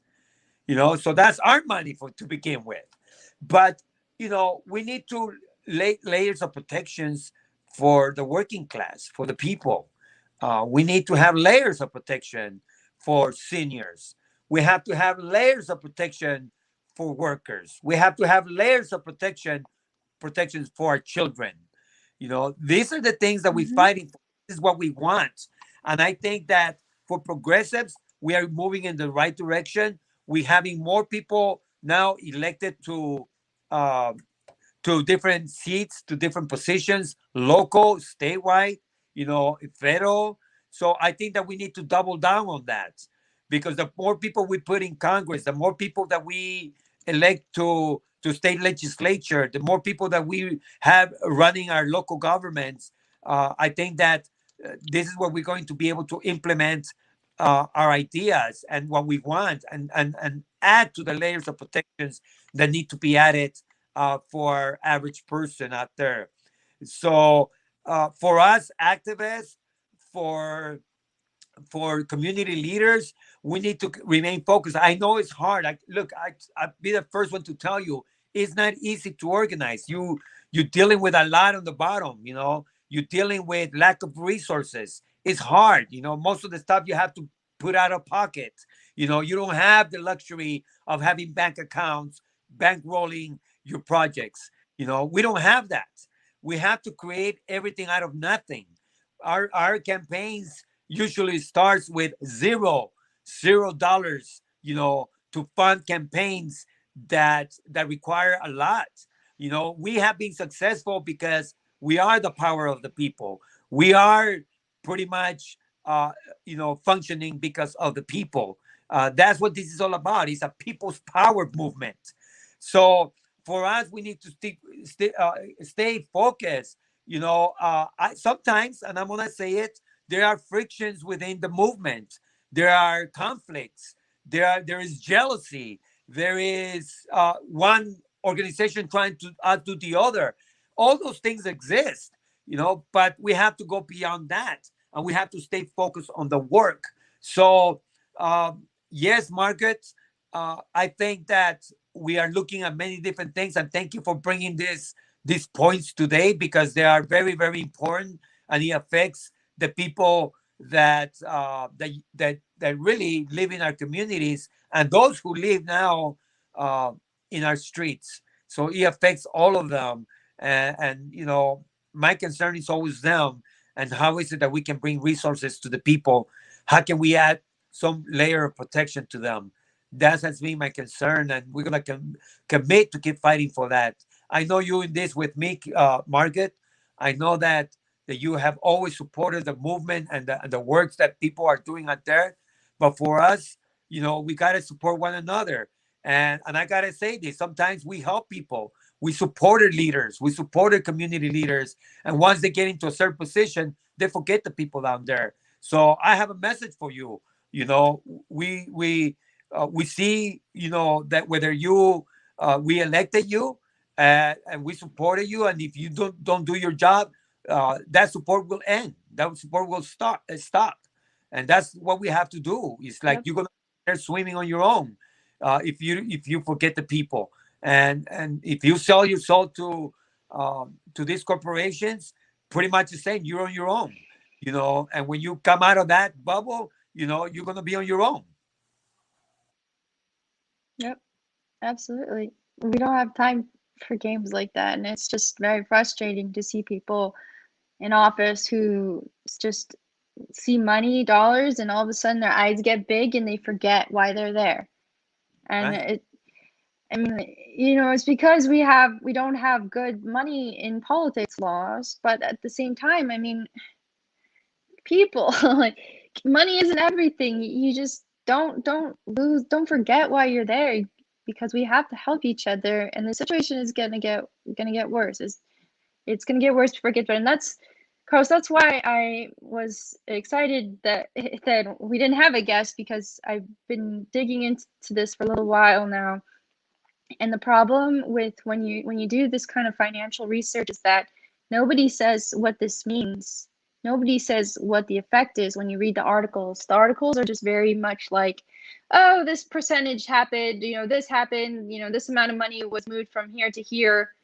So that's our money to begin with. But we need to lay layers of protections for the working class, for the people. We need to have layers of protection for seniors. We have to have layers of protection for workers. We have to have layers of protections for our children. These are the things that we're mhm, fighting for. This is what we want. And I think that for progressives, we are moving in the right direction. We're having more people now elected uh, to different seats, to different positions, local, statewide, federal. So I think that we need to double down on that because the more people we put in Congress, the more people that we elect to state legislature, the more people that we have running our local governments. I think that this is where we're going to be able to implement our ideas and what we want and add to the layers of protections that need to be added for average person out there. So for us activists, for for community leaders, we need to remain focused. I know it's hard. I'll be the first one to tell you it's not easy to organize. You're dealing with a lot on the bottom. You're dealing with lack of resources. It's hard. Most of the stuff you have to put out of pocket. You don't have the luxury of having bank accounts, bankrolling your projects. We don't have that. We have to create everything out of nothing. Our campaigns usually starts with $0 to fund campaigns that require a lot. We have been successful because we are the power of the people. We are pretty much functioning because of the people. That's what this is all about. It's a people's power movement. So for us, we need to stay focused. Sometimes, and I'm gonna say it, there are frictions within the movement. There are conflicts. There is jealousy. There is one organization trying to outdo the other. All those things exist, but we have to go beyond that, and we have to stay focused on the work. So, yes, Margaret, I think that we are looking at many different things, and thank you for bringing these points today because they are very, very important, and it affects the people that really live in our communities and those who live now uh, in our streets. So it affects all of them. And my concern is always them. And how is it that we can bring resources to the people? How can we add some layer of protection to them? That has been my concern, and we're gonna commit to keep fighting for that. I know you in this with me, Margaret. I know that you have always supported the movement and the works that people are doing out there. But for us, we gotta support one another. And I gotta say this: sometimes we help people, we supported leaders, we supported community leaders, and once they get into a certain position, they forget the people down there. So I have a message for you. You know, we see that whether we elected you, and we supported you, and if you don't do your job, that support will end. That support will stop, and that's what we have to do. It's like Yep. you're gonna be there swimming on your own, if you forget the people, and if you sell your soul to these corporations, pretty much the same. You're on your own, and when you come out of that bubble, you're gonna be on your own. Yep. Absolutely. We don't have time for games like that, and it's just very frustrating to see people in office who just see money, dollars, and all of a sudden their eyes get big and they forget why they're there. And Right. I mean, it's because we don't have good money in politics laws, but at the same time, I mean, people like money isn't everything. You just don't forget why you're there, because we have to help each other, and the situation is gonna get worse. It's gonna get worse before it gets better. And that's, Carlos, that's why I was excited that we didn't have a guest, because I've been digging into this for a little while now. And the problem with when you do this kind of financial research is that nobody says what this means. Nobody says what the effect is when you read the articles. The articles are just very much like, oh, this percentage happened, this happened, this amount of money was moved from here to here.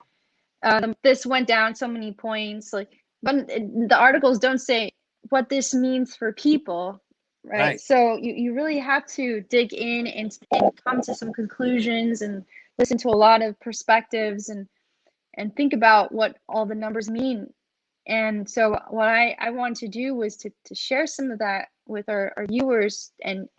This went down so many points. Like, but the articles don't say what this means for people, right? Right. So you really have to dig in and come to some conclusions and listen to a lot of perspectives and think about what all the numbers mean. And so what I wanted to do was to share some of that with our viewers and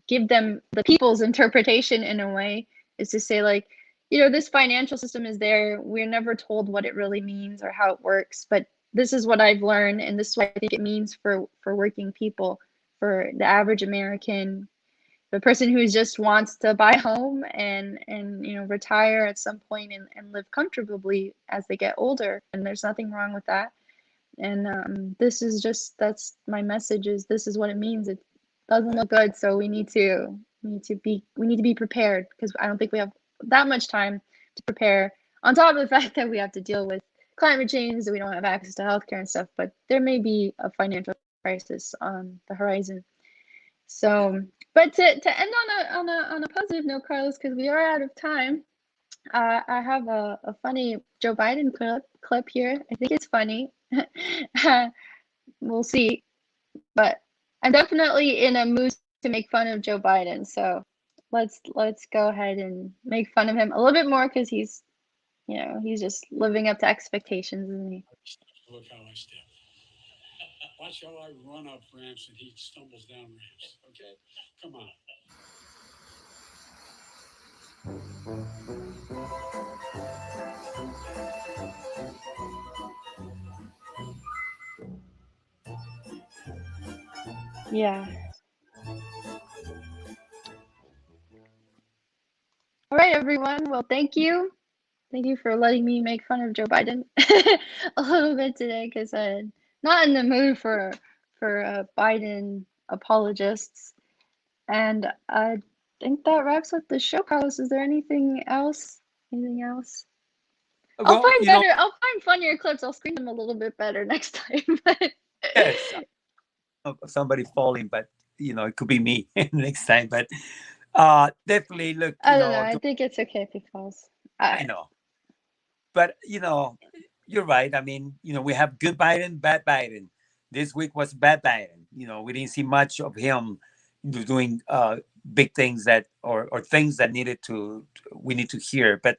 give them the people's interpretation in a way, is to say, like, this financial system is there. We're never told what it really means or how it works, but this is what I've learned, and this is what I think it means for working people, for the average American, the person who just wants to buy a home and retire at some point and live comfortably as they get older. And there's nothing wrong with that. And this is just, that's my message, is this is what it means. It doesn't look good, so we need to be prepared, because I don't think we have that much time to prepare, on top of the fact that we have to deal with climate change, that we don't have access to healthcare and stuff. But there may be a financial crisis on the horizon. So, but to end on a positive note, Carlos, because we are out of time, I have a funny Joe Biden clip here. I think it's funny. We'll see, but I'm definitely in a mood to make fun of Joe Biden. So let's go ahead and make fun of him a little bit more, because he's just living up to expectations, isn't he? Look how I step. Watch how I run up ramps and he stumbles down ramps. Okay? Come on. Yeah. All right, everyone. Well, thank you. Thank you for letting me make fun of Joe Biden a little bit today, because I'm not in the mood for Biden apologists. And I think that wraps up the show, Carlos. Is there anything else? Anything else? I'll Well, find better. I'll find funnier clips. I'll screen them a little bit better next time. yes, of somebody falling, but it could be me next time. But definitely look, I don't know. I think it's okay if he falls. I know, but you're right. I mean, we have good Biden, bad Biden. This week was bad Biden. We didn't see much of him doing big things that or things that we need to hear. But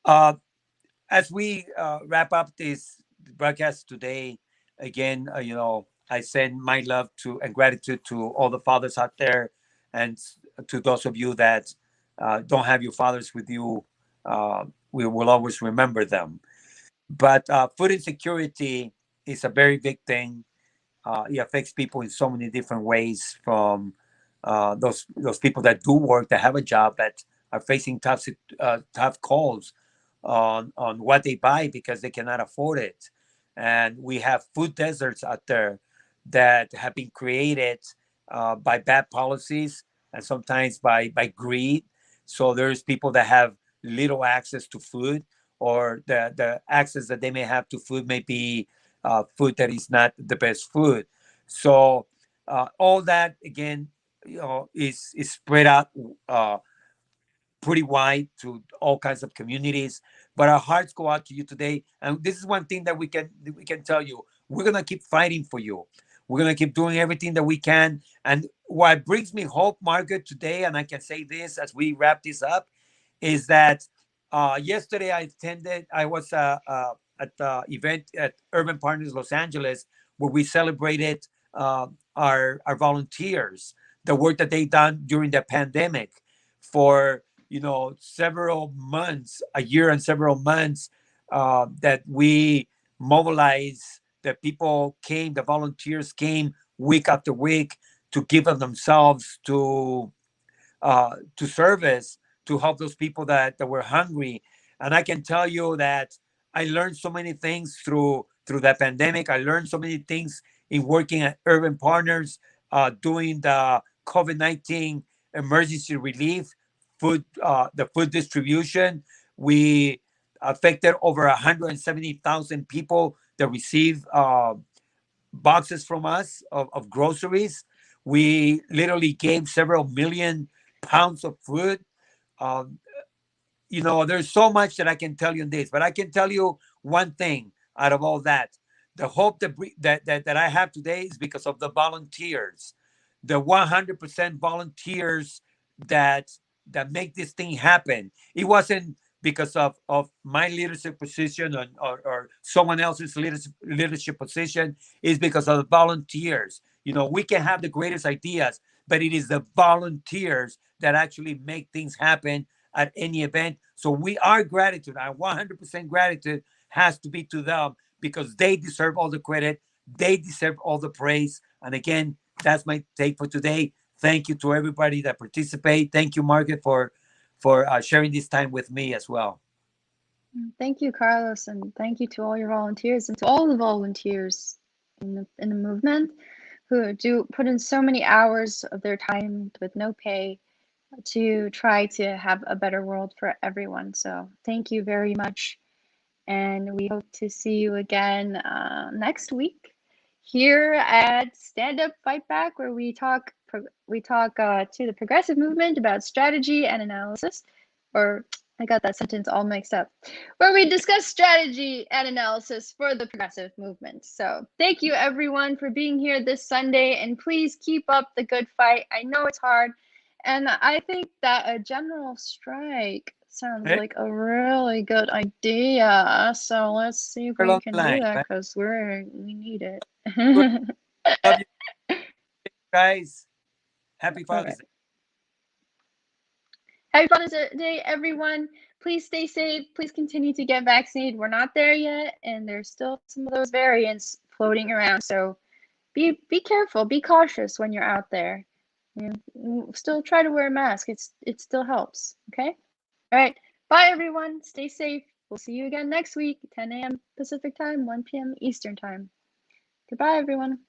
Uh, as we wrap up this broadcast today, again, I send my love to and gratitude to all the fathers out there, and to those of you that don't have your fathers with you. We will always remember them. But food insecurity is a very big thing. It affects people in so many different ways. From those people that do work, that have a job, that are facing tough calls on what they buy because they cannot afford it. And we have food deserts out there that have been created by bad policies, and sometimes by greed. So there's people that have little access to food, or the access that they may have to food may be food that is not the best food. So all that, again, is spread out uh, pretty wide to all kinds of communities. But our hearts go out to you today, and this is one thing that we can tell you: we're gonna keep fighting for you. We're gonna keep doing everything that we can. And what brings me hope, Margaret, today, and I can say this as we wrap this up, is that yesterday I was at the event at Urban Partners Los Angeles, where we celebrated our volunteers, the work that they done during the pandemic for several months, a year and several months, that we mobilized. The people came, the volunteers came week after week to give of themselves to service, to help those people that were hungry. And I can tell you that I learned so many things through that pandemic. I learned so many things in working at Urban Partners, doing the COVID-19 emergency relief, the food distribution. We affected over 170,000 people that received boxes from us of groceries. We literally gave several million pounds of food. Um, there's so much that I can tell you in this, but I can tell you one thing out of all that. The hope that I have today is because of the volunteers, the 100% volunteers that that make this thing happen. It wasn't because of my leadership position, or someone else's leadership position. It's because of the volunteers. We can have the greatest ideas, but it is the volunteers that actually make things happen at any event. So we are gratitude. Our 100% gratitude has to be to them, because they deserve all the credit. They deserve all the praise. And again, that's my take for today. Thank you to everybody that participate. Thank you, Margaret, for sharing this time with me as well. Thank you, Carlos, and thank you to all your volunteers and to all the volunteers in the movement who do put in so many hours of their time with no pay to try to have a better world for everyone. So thank you very much, and we hope to see you again next week here at Stand Up Fight Back, where we talk to the progressive movement about strategy and analysis, or I got that sentence all mixed up, where we discuss strategy and analysis for the progressive movement. So thank you everyone for being here this Sunday, and please keep up the good fight. I know it's hard, and I think that a general strike sounds Hey, like a really good idea. So let's see if we're we along the can do line, that, right? because we need it. Good. Love you guys. Happy All Father's right. Day. Happy Father's Day, everyone. Please stay safe. Please continue to get vaccinated. We're not there yet, and there's still some of those variants floating around. So be careful. Be cautious when you're out there. Still try to wear a mask. It still helps. Okay. All right. Bye, everyone. Stay safe. We'll see you again next week, 10 a.m. Pacific time, 1 p.m. Eastern time. Goodbye, everyone.